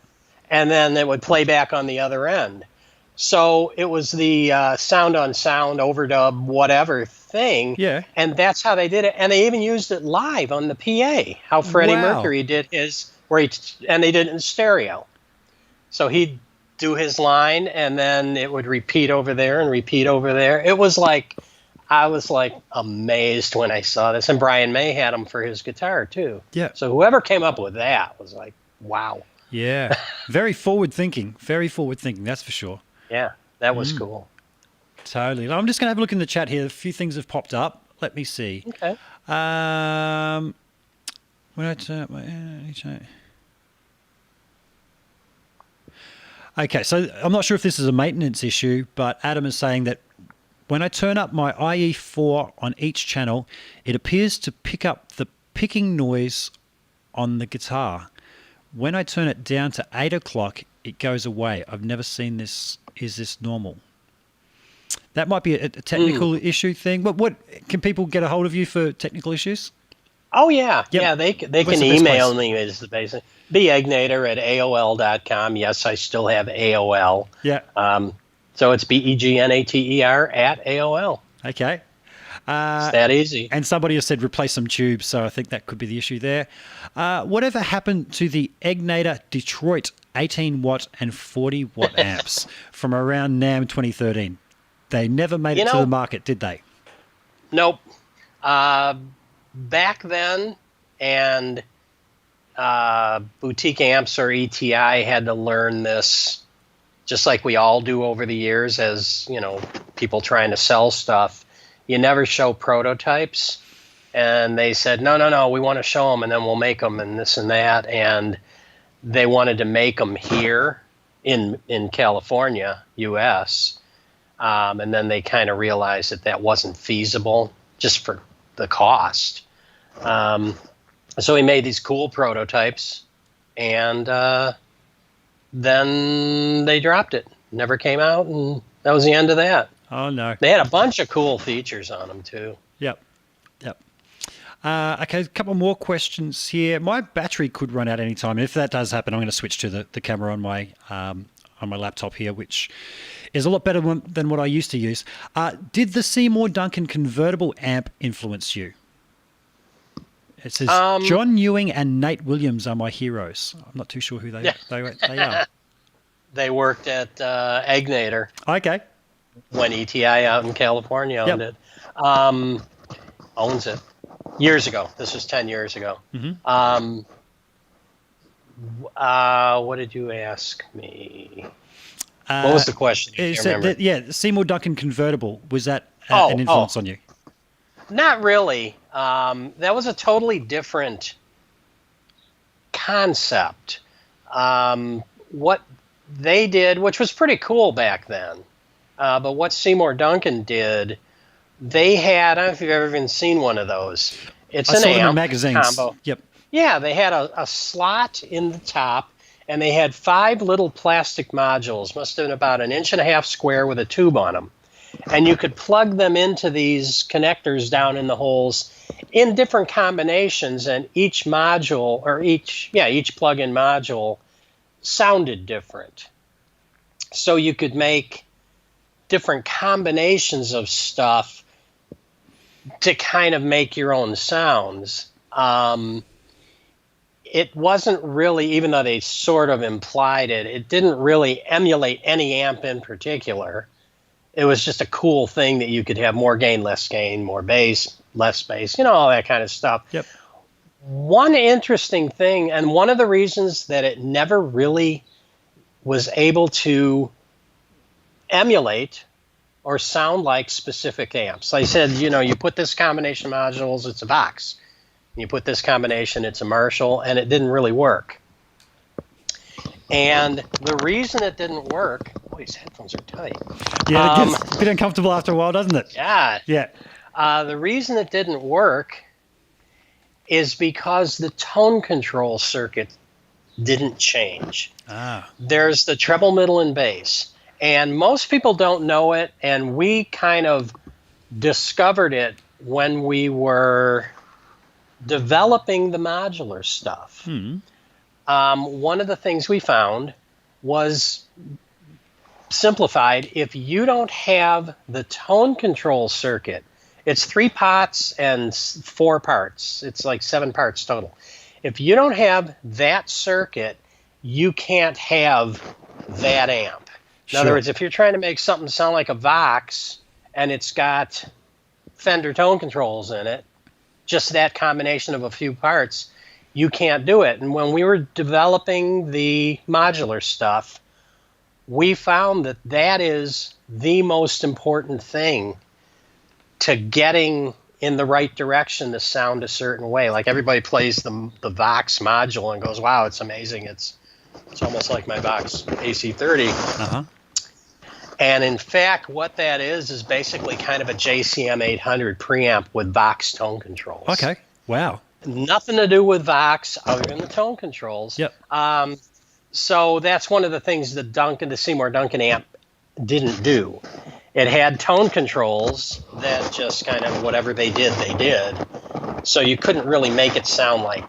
And then it would play back on the other end. So it was the sound on sound, overdub, whatever thing. Yeah. And that's how they did it. And they even used it live on the PA, how Freddie Mercury did his, and they did it in stereo. So he'd do his line, and then it would repeat over there and repeat over there. It was like, I was like amazed when I saw this. And Brian May had them for his guitar too. Yeah. So whoever came up with that was like, wow. Yeah. Very forward thinking. Very forward thinking, that's for sure. Yeah, that was cool. Totally. I'm just going to have a look in the chat here. A few things have popped up. Let me see. Okay. When I turn up my... Okay, so I'm not sure if this is a maintenance issue, but Adam is saying that when I turn up my IE4 on each channel, it appears to pick up the picking noise on the guitar. When I turn it down to 8 o'clock, it goes away. I've never seen this is this normal? That might be a technical issue thing. But what can people get a hold of you for technical issues? Oh, yeah. Yep. Yeah, they What's can the best email place? me is the basic. Egnater@AOL.com. Yes, I still have AOL. Yeah. So it's BEGNATER at AOL. Okay. It's that easy. And somebody has said replace some tubes, so I think that could be the issue there. Whatever happened to the Egnater Detroit 18-watt and 40-watt amps from around NAMM 2013? They never made it to the market, did they? Nope. Back then, and boutique amps or ETI had to learn this, just like we all do over the years as, people trying to sell stuff. You never show prototypes. And they said, no, we want to show them, and then we'll make them and this and that. And they wanted to make them here in California, U.S., and then they kind of realized that wasn't feasible just for the cost. So we made these cool prototypes, and then they dropped it. Never came out, and that was the end of that. Oh, no. They had a bunch of cool features on them, too. Yep. Okay, a couple more questions here. My battery could run out any time. If that does happen, I'm going to switch to the camera on my laptop here, which is a lot better than what I used to use. Did the Seymour Duncan convertible amp influence you? It says, John Ewing and Nate Williams are my heroes. I'm not too sure who they are. They worked at Egnater. Okay. When ETI out in California owned it. Owns it. Years ago. This was 10 years ago. Mm-hmm. What did you ask me? What was the question? The Seymour Duncan convertible. Was that an influence on you? Not really. That was a totally different concept. What they did, which was pretty cool back then, but what Seymour Duncan did, they had, I don't know if you've ever even seen one of those. It's an amp in magazines. combo. Yep. Yeah, they had a slot in the top, and they had 5 little plastic modules, must have been about 1.5 inches square with a tube on them. And you could plug them into these connectors down in the holes in different combinations, and each module, or each plug-in module sounded different. So you could make different combinations of stuff to kind of make your own sounds. It wasn't really, even though they sort of implied it, it didn't really emulate any amp in particular. It was just a cool thing that you could have more gain, less gain, more bass, less bass, all that kind of stuff. Yep. One interesting thing, and one of the reasons that it never really was able to emulate or sound like specific amps. Like I said, you put this combination of modules, it's a Vox. You put this combination, it's a Marshall, and it didn't really work. And the reason it didn't work, these headphones are tight. Yeah, it gets a bit uncomfortable after a while, doesn't it? Yeah. Yeah. The reason it didn't work is because the tone control circuit didn't change. There's the treble, middle, and bass. And most people don't know it, and we kind of discovered it when we were developing the modular stuff. One of the things we found was simplified. If you don't have the tone control circuit, it's 3 pots and 4 parts. It's like 7 parts total. If you don't have that circuit, you can't have that amp. In other words, if you're trying to make something sound like a Vox and it's got Fender tone controls in it, just that combination of a few parts, you can't do it. And when we were developing the modular stuff, we found that is the most important thing to getting in the right direction to sound a certain way. Like everybody plays the Vox module and goes, wow, it's amazing. It's almost like my Vox AC30. Uh-huh. And in fact, what that is basically kind of a JCM 800 preamp with Vox tone controls. Okay. Wow. Nothing to do with Vox other than the tone controls. Yep. So that's one of the things the Seymour Duncan amp didn't do. It had tone controls that just kind of whatever they did. So you couldn't really make it sound like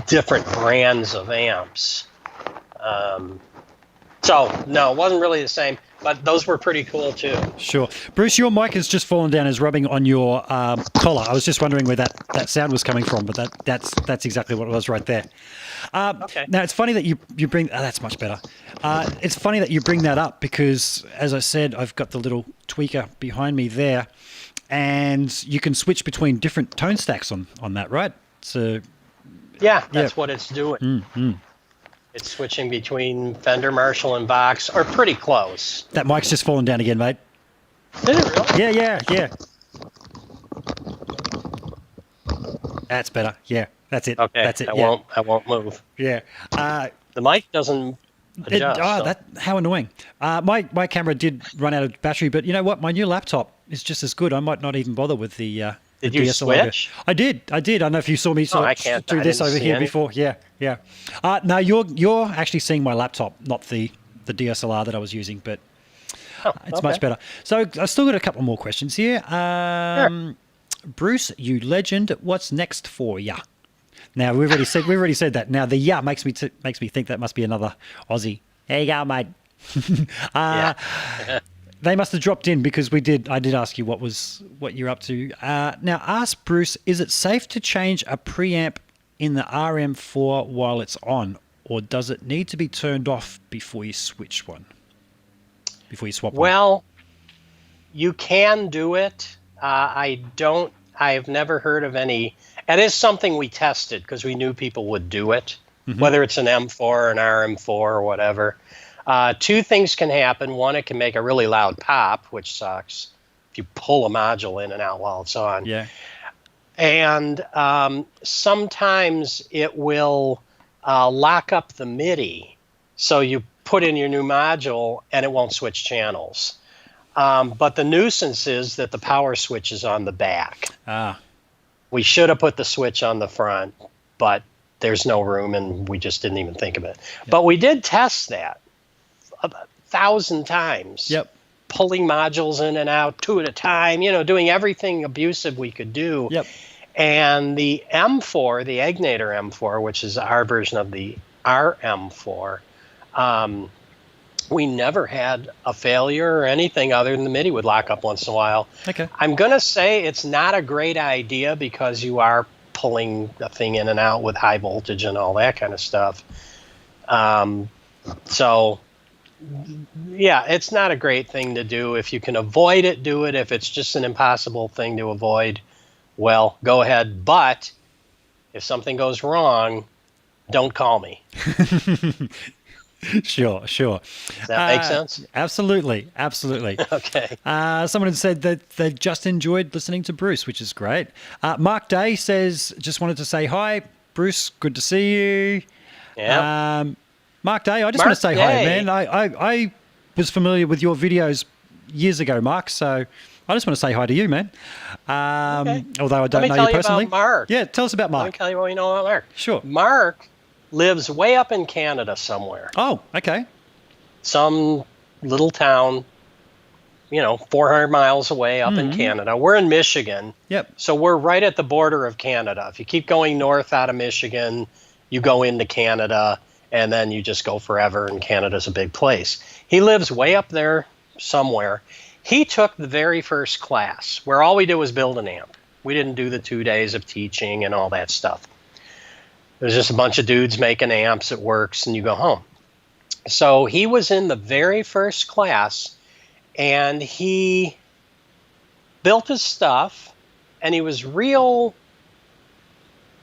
different brands of amps. So, no, it wasn't really the same, but those were pretty cool too. Sure. Bruce, your mic has just fallen down as rubbing on your collar. I was just wondering where that sound was coming from, but that's exactly what it was right there. Okay. Now, it's funny that you bring... that's much better. It's funny that you bring that up because, as I said, I've got the little tweaker behind me there, and you can switch between different tone stacks on that, right? So... Yeah, that's what it's doing. Mm-hmm. It's switching between Fender, Marshall, and Vox, or pretty close. That mic's just fallen down again, mate. Did it really? Yeah. That's better. Yeah, that's it. Okay, that's it. I won't move. Yeah. The mic doesn't adjust. How annoying. My camera did run out of battery, but you know what? My new laptop is just as good. I might not even bother with the Did you DSLR. switch? I did. I don't know if you saw me I can't. do I this didn't over see here any. before. Yeah. No, you're actually seeing my laptop, not the DSLR that I was using, but it's much better. So I've still got a couple more questions here. Sure. Bruce, you legend. What's next for ya? Now we've already said that. Now the ya makes me think that must be another Aussie. There you go, mate. They must have dropped in because I did ask you what you're up to. Now ask Bruce, is it safe to change a preamp in the RM4 while it's on, or does it need to be turned off before you switch one? Before you swap one? Well, you can do it. I've never heard of any. It is something we tested because we knew people would do it, whether it's an M4 or an RM4 or whatever. Two things can happen. One, it can make a really loud pop, which sucks if you pull a module in and out while it's on. Yeah. And sometimes it will lock up the MIDI. So you put in your new module and it won't switch channels. But the nuisance is that the power switch is on the back. We should have put the switch on the front, but there's no room and we just didn't even think of it. Yeah. But we did test that 1,000 times. Yep. Pulling modules in and out 2 at a time, doing everything abusive we could do. Yep. And the M4, the Egnater M4, which is our version of the RM4, we never had a failure or anything other than the MIDI would lock up once in a while. Okay. I'm going to say it's not a great idea because you are pulling the thing in and out with high voltage and all that kind of stuff. So, yeah, it's not a great thing to do. If you can avoid it, do it. If it's just an impossible thing to avoid, well, go ahead. But if something goes wrong, don't call me. Sure. Does that make sense? Absolutely. Okay. Someone had said that they just enjoyed listening to Bruce, which is great. Mark Day says, just wanted to say hi. Bruce, good to see you. Yeah. Mark Day, I just want to say hi, man. I was familiar with your videos years ago, Mark, so I just want to say hi to you, man. Okay. Although I don't know you personally. About Mark. Yeah, tell us about Mark. Let me tell you what you know about Mark. Sure. Mark lives way up in Canada somewhere. Oh, okay. Some little town, 400 miles away up in Canada. We're in Michigan. Yep. So we're right at the border of Canada. If you keep going north out of Michigan, you go into Canada, and then you just go forever, and Canada's a big place. He lives way up there somewhere. He took the very first class where all we did was build an amp. We didn't do the 2 days of teaching and all that stuff. There's just a bunch of dudes making amps, it works, and you go home. So he was in the very first class, and he built his stuff, and he was real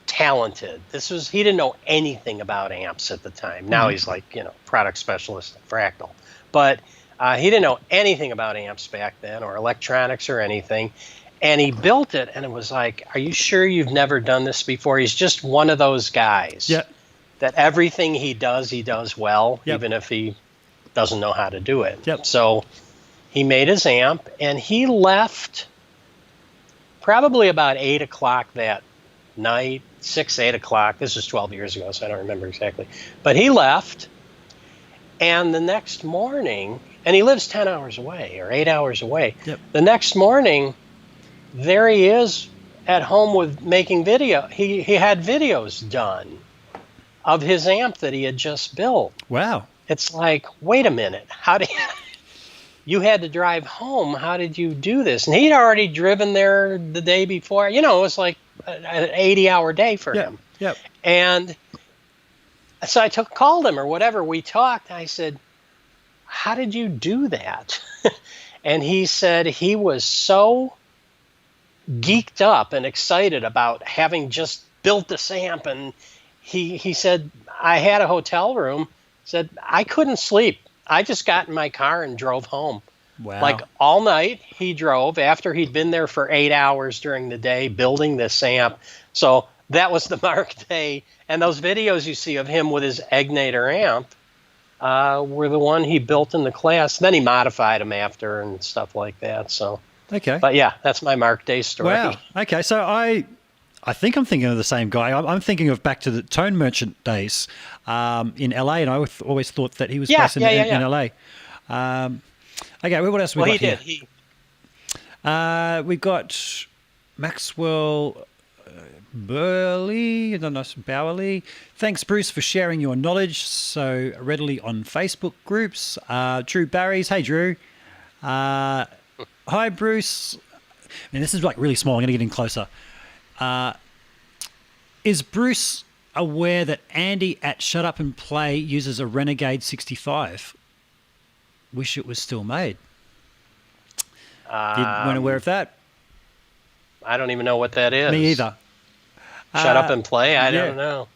talented. He didn't know anything about amps at the time. Now he's like, product specialist at Fractal. But he didn't know anything about amps back then or electronics or anything. And he built it, and it was like, are you sure you've never done this before? He's just one of those guys that everything he does well, even if he doesn't know how to do it. Yep. So he made his amp, and he left probably about 8 o'clock that night, 8 o'clock. This was 12 years ago, so I don't remember exactly. But he left, And the next morning, and he lives 10 hours away or 8 hours away. Yep. The next morning, there he is at home with making video. He had videos done of his amp that he had just built. Wow. It's like, wait a minute, how did you had to drive home? How did you do this? And he'd already driven there the day before. You know, it was like an 80-hour day for him. Yep. And so I called him or whatever. We talked. I said, how did you do that? And he said he was so geeked up and excited about having just built this amp. And he said, I had a hotel room. Said, I couldn't sleep. I just got in my car and drove home. Wow. Like all night he drove after he'd been there for 8 hours during the day building this amp. So that was the mark day. And those videos you see of him with his Egnater amp were the one he built in the class. Then he modified them after and stuff like that. So, Okay. but yeah, that's my Mark Day story. Wow. Okay. So I think I'm thinking of the same guy. I'm thinking of back to the Tone Merchant days in LA, and I always thought that he was based in LA. Okay, what else we got here? We've got Maxwell Bowerly. Thanks, Bruce, for sharing your knowledge so readily on Facebook groups. Drew Barry's. Hey, Drew. Hi, Bruce. And this is like really small. I'm going to get in closer. Is Bruce aware that Andy at Shut Up and Play uses a Renegade 65? Wish it was still made. Weren't aware of that? I don't even know what that is. Me either. Shut Up and Play? I don't know.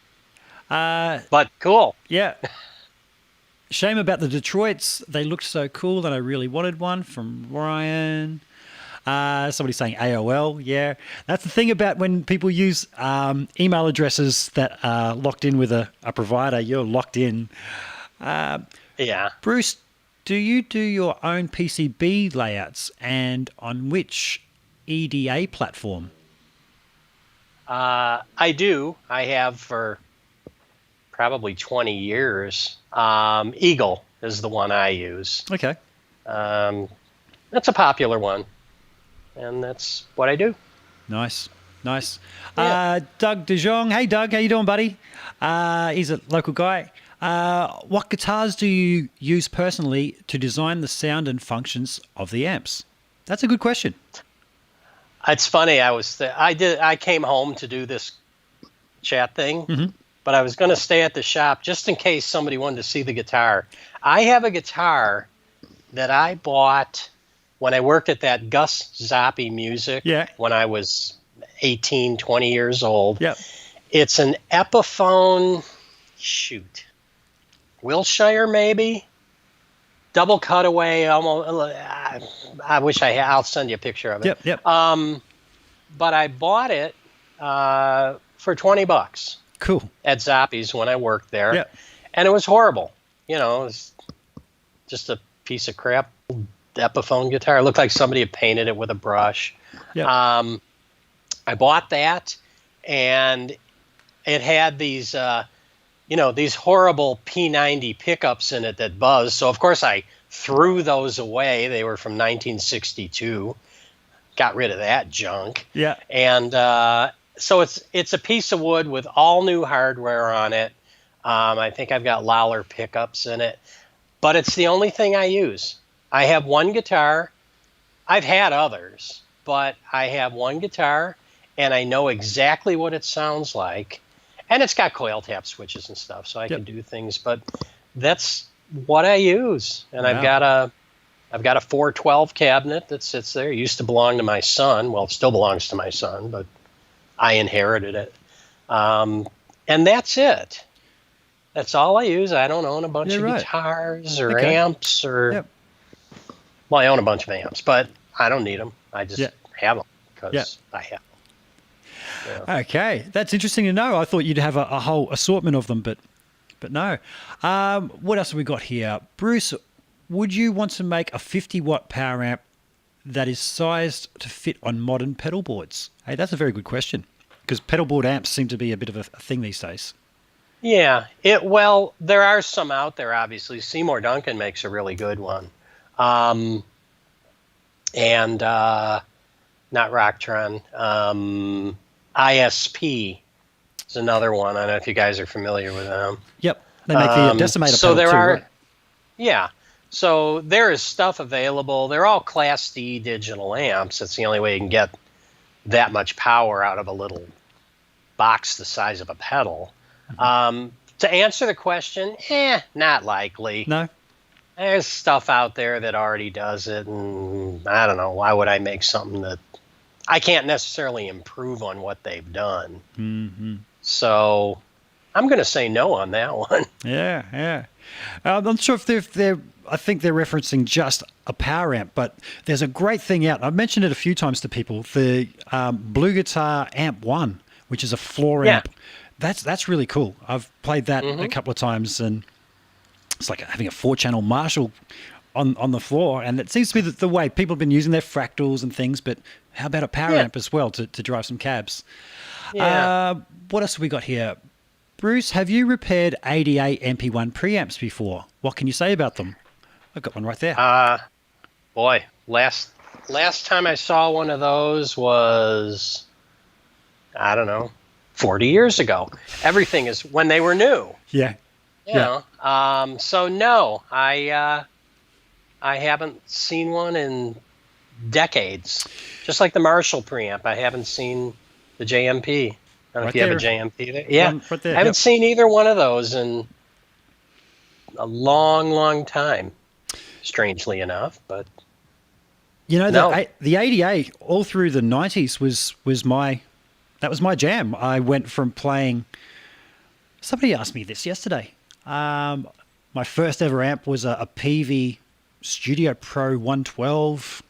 But cool. Yeah. Shame about the Detroits. They looked so cool that I really wanted one. From Ryan. Somebody saying AOL. Yeah. That's the thing about when people use email addresses that are locked in with a provider. You're locked in. Yeah. Bruce, do you do your own PCB layouts, and on which EDA platform? I do. I have for probably 20 years. Eagle is the one I use. Okay. That's a popular one, and that's what I do. Nice. Yeah. Doug DeJong. Hey, Doug. How you doing, buddy? He's a local guy. What guitars do you use personally to design the sound and functions of the amps? That's a good question. It's funny. I came home to do this chat thing, but I was going to stay at the shop just in case somebody wanted to see the guitar. I have a guitar that I bought when I worked at that Gus Zappi Music when I was 18, 20 years old. Yep. It's an Epiphone, Wilshire maybe? Double cutaway, almost. I wish I'll send you a picture of it. Yep. But I bought it for $20. Cool. At Zappi's when I worked there. Yep. And it was horrible. You know, it was just a piece of crap Epiphone guitar. It looked like somebody had painted it with a brush. Yep. I bought that, and it had these these horrible P90 pickups in it that buzz. So, of course, I threw those away. They were from 1962. Got rid of that junk. Yeah. And so it's a piece of wood with all new hardware on it. I think I've got Lawler pickups in it. But it's the only thing I use. I have one guitar. I've had others, but I have one guitar, and I know exactly what it sounds like. And it's got coil tap switches and stuff, so I can do things. But that's what I use. And I've got a 412 cabinet that sits there. It used to belong to my son. Well, it still belongs to my son, but I inherited it. And that's it. That's all I use. I don't own a bunch of guitars or amps or. Well, I own a bunch of amps, but I don't need them. I just have them because I have them. Yeah. Okay, that's interesting to know. I thought you'd have a whole assortment of them, but no. What else have we got here? Bruce, would you want to make a 50-watt power amp that is sized to fit on modern pedal boards? Hey, that's a very good question, because pedal board amps seem to be a bit of a thing these days. Yeah. Well, there are some out there, obviously. Seymour Duncan makes a really good one. And not Rocktron. ISP is another one. I don't know if you guys are familiar with them. Yep. They make the decimator So pedal there too, are, right? yeah. So there is stuff available. They're all Class D digital amps. That's the only way you can get that much power out of a little box the size of a pedal. To answer the question, not likely. No? There's stuff out there that already does it, and I don't know, why would I make something that I can't necessarily improve on what they've done? Mm-hmm. So I'm going to say no on that one. Yeah, yeah. I'm not sure if I think they're referencing just a power amp, but there's a great thing out. I've mentioned it a few times to people, the Blue Guitar Amp 1, which is a floor amp. That's really cool. I've played that a couple of times, and it's like having a 4-channel Marshall on the floor, and it seems to be the way people have been using their fractals and things, but how about a power amp as well to drive some cabs? Yeah. What else have we got here? Bruce, have you repaired ADA MP1 preamps before? What can you say about them? I've got one right there. Boy, last time I saw one of those was, I don't know, 40 years ago. Everything is when they were new. Yeah. You know. So no, I haven't seen one in decades. Just like the Marshall preamp, I haven't seen the JMP. I don't know if you have a JMP there. Yeah, right there. I haven't seen either one of those in a long, long time. Strangely enough, but you know, no. the ADA all through the 90s was my jam. I went from playing. Somebody asked me this yesterday. My first ever amp was a PV Studio Pro 112,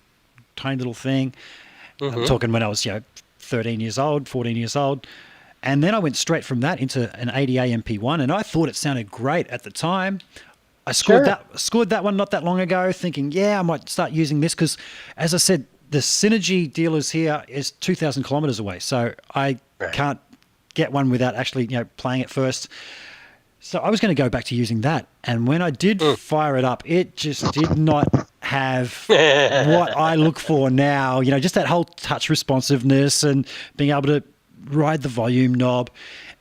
tiny little thing. I'm talking when I was 13 years old, 14 years old. And then I went straight from that into an ADA MP1, and I thought it sounded great at the time. I scored that one not that long ago, thinking, I might start using this because, as I said, the Synergy dealers here is 2,000 kilometers away, so I can't get one without actually playing it first. So I was going to go back to using that, and when I did fire it up, it just did not have what I look for now. Just that whole touch responsiveness and being able to ride the volume knob.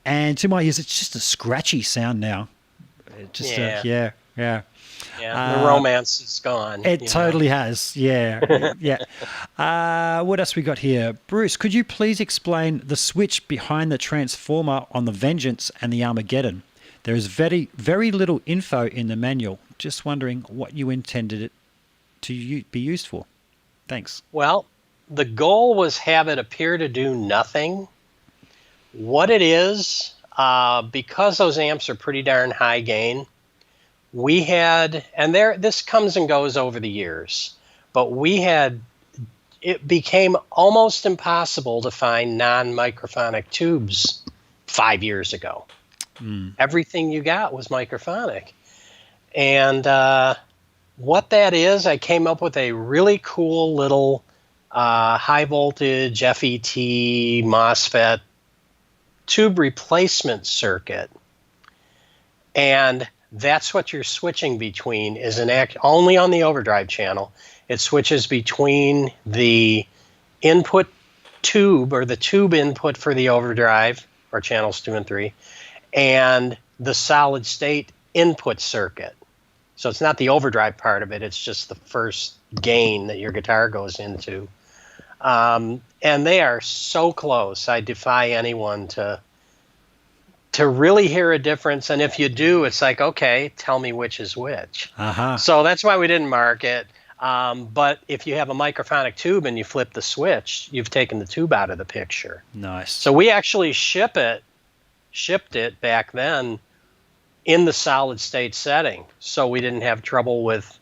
And to my ears, it's just a scratchy sound now. It just the romance is gone. It totally has. Yeah. What else we got here? Bruce, could you please explain the switch behind the transformer on the Vengeance and the Armageddon? There is very, very little info in the manual. Just wondering what you intended it to be used for. Thanks. Well, the goal was have it appear to do nothing. What it is, because those amps are pretty darn high gain, we had, and this comes and goes over the years, but it became almost impossible to find non-microphonic tubes 5 years ago. Everything you got was microphonic. And what that is, I came up with a really cool little high voltage FET Mosfet tube replacement circuit. And that's what you're switching between, is only on the overdrive channel. It switches between the input tube, or the tube input for the overdrive, or channels 2 and 3, and the solid state input circuit. So it's not the overdrive part of it, it's just the first gain that your guitar goes into. And they are so close. I defy anyone to really hear a difference. And if you do, it's like, okay, tell me which is which. So that's why we didn't mark it. But if you have a microphonic tube and you flip the switch, you've taken the tube out of the picture. Nice. So we actually shipped it back then in the solid state setting, so we didn't have trouble with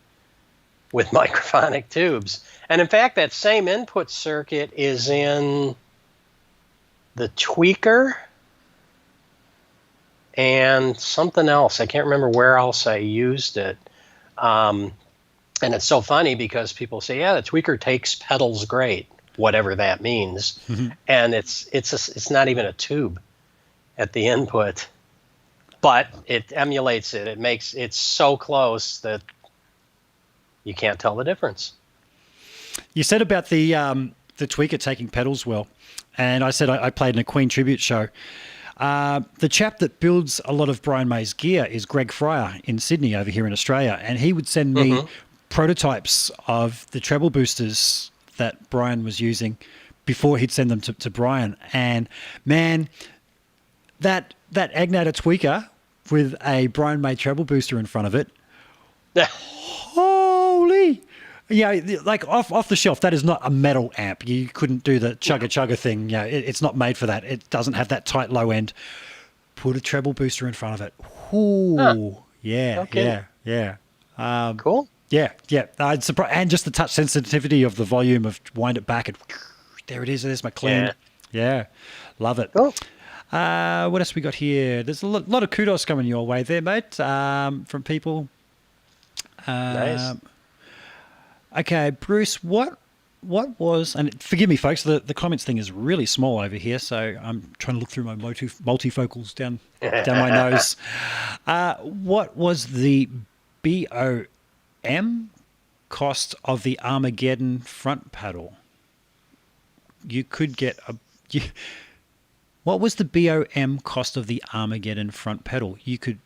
microphonic tubes. And in fact, that same input circuit is in the tweaker and something else. I can't remember where else I used it. And it's so funny because people say, the tweaker takes pedals great, whatever that means. And it's not even a tube at the input. but it emulates it. It's so close that you can't tell the difference. You said about the tweaker taking pedals well, and I said I played in a Queen tribute show. The chap that builds a lot of Brian May's gear is Greg Fryer in Sydney over here in Australia, and he would send me prototypes of the treble boosters that Brian was using before he'd send them to Brian. And man, that Egnater tweaker with a Brian May treble booster in front of it, holy... Yeah, like off the shelf, that is not a metal amp. You couldn't do the chugga thing. Yeah, it's not made for that. It doesn't have that tight low end. Put a treble booster in front of it. Ooh, yeah, okay. Yeah. Cool. Yeah. I'd surprise, and just the touch sensitivity of the volume of wind it back and there it is. There's my clean. Yeah, love it. Cool. What else we got here? There's a lot of kudos coming your way there, mate, from people. Nice. Okay, Bruce, what was, and forgive me, folks, the comments thing is really small over here, so I'm trying to look through my multifocals down my nose. What was the BOM cost of the Armageddon front paddle? You could get what was the BOM cost of the Armageddon front pedal? You could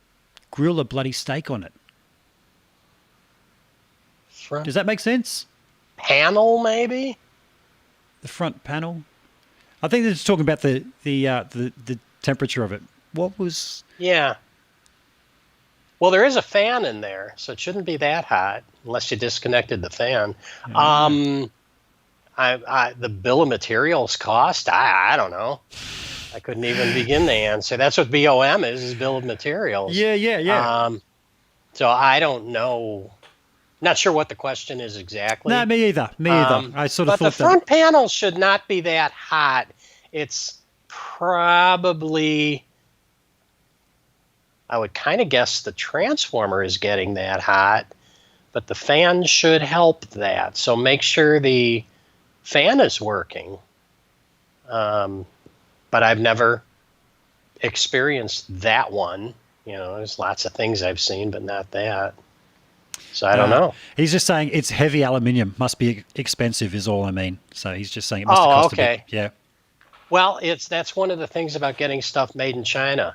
grill a bloody steak on it. Does that make sense? Panel, maybe? The front panel? I think they're just talking about the temperature of it. What was... Yeah. Well, there is a fan in there, so it shouldn't be that hot unless you disconnected the fan. The bill of materials cost, I don't know. I couldn't even begin to answer. That's what BOM is bill of materials. Yeah. So I don't know. Not sure what the question is exactly. No, me either. I sort of thought that. But the front panel should not be that hot. It's probably, I would kind of guess the transformer is getting that hot, but the fan should help that. So make sure the fan is working. But I've never experienced that one. There's lots of things I've seen, but not that. So I don't know. He's just saying it's heavy aluminium. Must be expensive is all I mean. So he's just saying it must have cost a bit. Yeah. Well, that's one of the things about getting stuff made in China.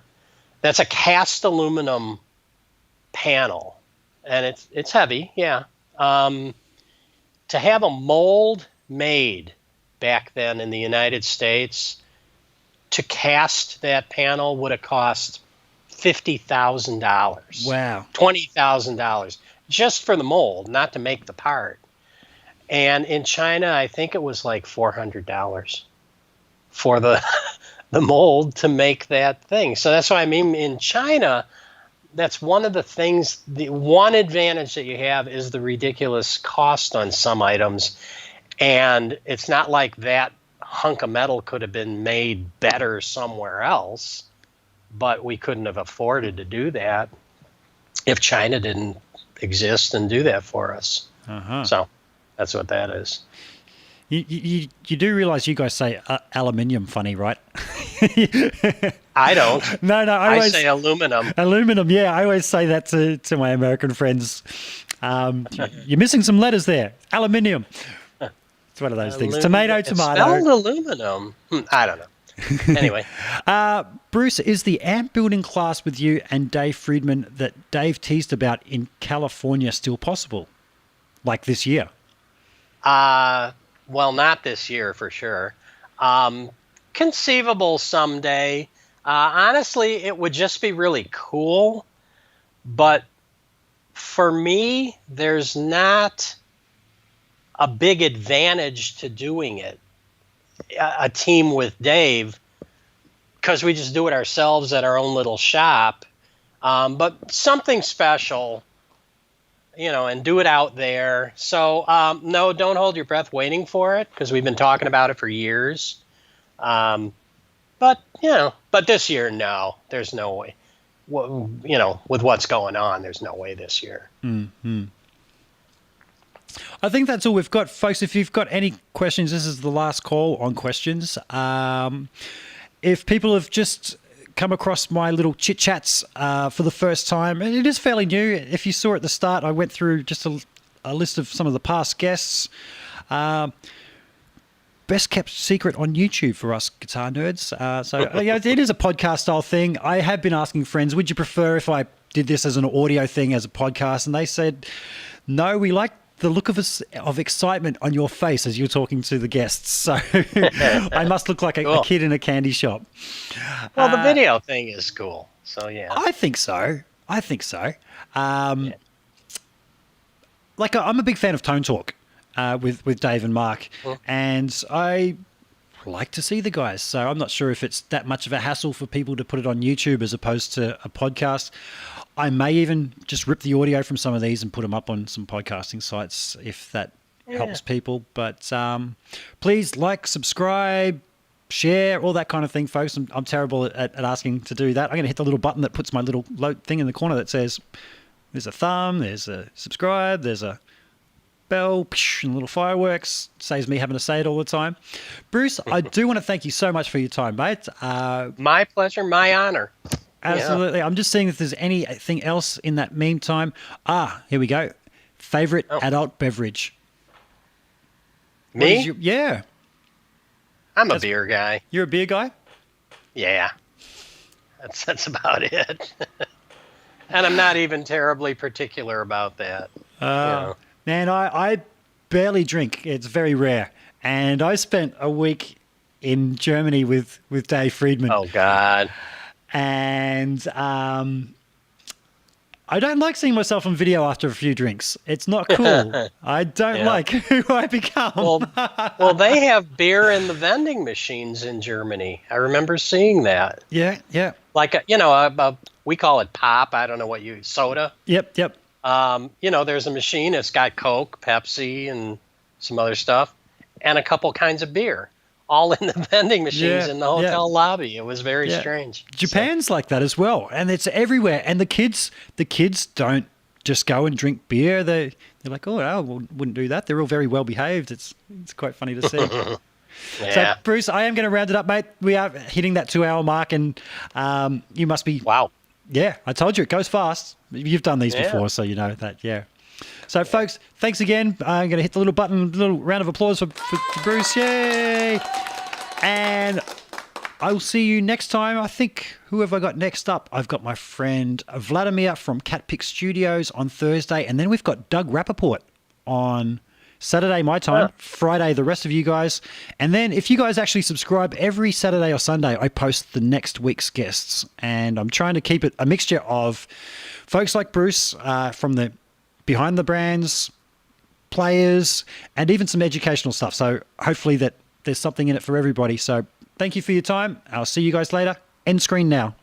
That's a cast aluminum panel, and it's heavy, yeah. To have a mold made back then in the United States, to cast that panel would have cost $50,000. Wow. $20,000. Just for the mold, not to make the part. And in China, I think it was like $400 for the mold to make that thing. So that's why I mean in China, that's one of the things, the one advantage that you have is the ridiculous cost on some items. And it's not like that hunk of metal could have been made better somewhere else, but we couldn't have afforded to do that if China didn't exist and do that for us. So that's what that is. You do realize you guys say aluminium funny, right? I don't. No, I say aluminum. Aluminum, yeah. I always say that to my American friends. You're missing some letters there. Aluminium. It's one of those things. Tomato. It's spelled aluminum. I don't know. Anyway. Bruce, is the amp building class with you and Dave Friedman that Dave teased about in California still possible? Like this year? Well, not this year for sure. Conceivable someday. Honestly, it would just be really cool. But for me, there's not a big advantage to doing it. A team with Dave, because we just do it ourselves at our own little shop. But something special, and do it out there. So no, don't hold your breath waiting for it, because we've been talking about it for years. But this year, no, there's no way. With what's going on, there's no way this year. Mm-hmm. I think that's all we've got, folks. If you've got any questions, this is the last call on questions. If people have just come across my little chit chats for the first time, and it is fairly new. If you saw at the start, I went through just a list of some of the past guests. Best kept secret on YouTube for us guitar nerds. It is a podcast style thing. I have been asking friends, would you prefer if I did this as an audio thing, as a podcast? And they said, no, we like the look of excitement on your face as you're talking to the guests. So I must look like a kid in a candy shop. Well, the video thing is cool. So, yeah. I think so. I'm a big fan of Tone Talk with Dave and Mark. And I like to see the guys. So I'm not sure if it's that much of a hassle for people to put it on YouTube as opposed to a podcast. I may even just rip the audio from some of these and put them up on some podcasting sites if that helps people. But please like, subscribe, share, all that kind of thing, folks. I'm terrible at asking to do that. I'm going to hit the little button that puts my little thing in the corner that says there's a thumb, there's a subscribe, there's a bell, and little fireworks. Saves me having to say it all the time. Bruce, I do want to thank you so much for your time, mate. My pleasure, my honor. Absolutely. Yeah. I'm just seeing if there's anything else in that meantime. Here we go. Favorite adult beverage? Me? Yeah. I'm a beer guy. You're a beer guy? Yeah. That's about it. And I'm not even terribly particular about that. Man, I barely drink. It's very rare. And I spent a week in Germany with Dave Friedman. Oh, God. And I don't like seeing myself on video after a few drinks. It's not cool. I don't like who I become. Well, they have beer in the vending machines in Germany. I remember seeing that. Yeah. Like, we call it pop. I don't know what soda. Yep. There's a machine. It's got Coke, Pepsi, and some other stuff, and a couple kinds of beer, all in the vending machines in the hotel lobby. It was very strange. Japan's like that as well, and it's everywhere. And the kids don't just go and drink beer. They're like, I wouldn't do that. They're all very well behaved. It's quite funny to see. So, Bruce, I am going to round it up, mate. We are hitting that 2-hour mark, and you must be... Wow. Yeah, I told you, it goes fast. You've done these before, so you know that, So, folks, thanks again. I'm going to hit the little button, little round of applause for Bruce. Yay! And I will see you next time. I think, who have I got next up? I've got my friend Vladimir from Catpick Studios on Thursday, and then we've got Doug Rappaport on Saturday, my time, Friday, the rest of you guys. And then if you guys actually subscribe, every Saturday or Sunday, I post the next week's guests. And I'm trying to keep it a mixture of folks like Bruce from the behind the brands, players, and even some educational stuff. So hopefully that there's something in it for everybody. So thank you for your time. I'll see you guys later. End screen now.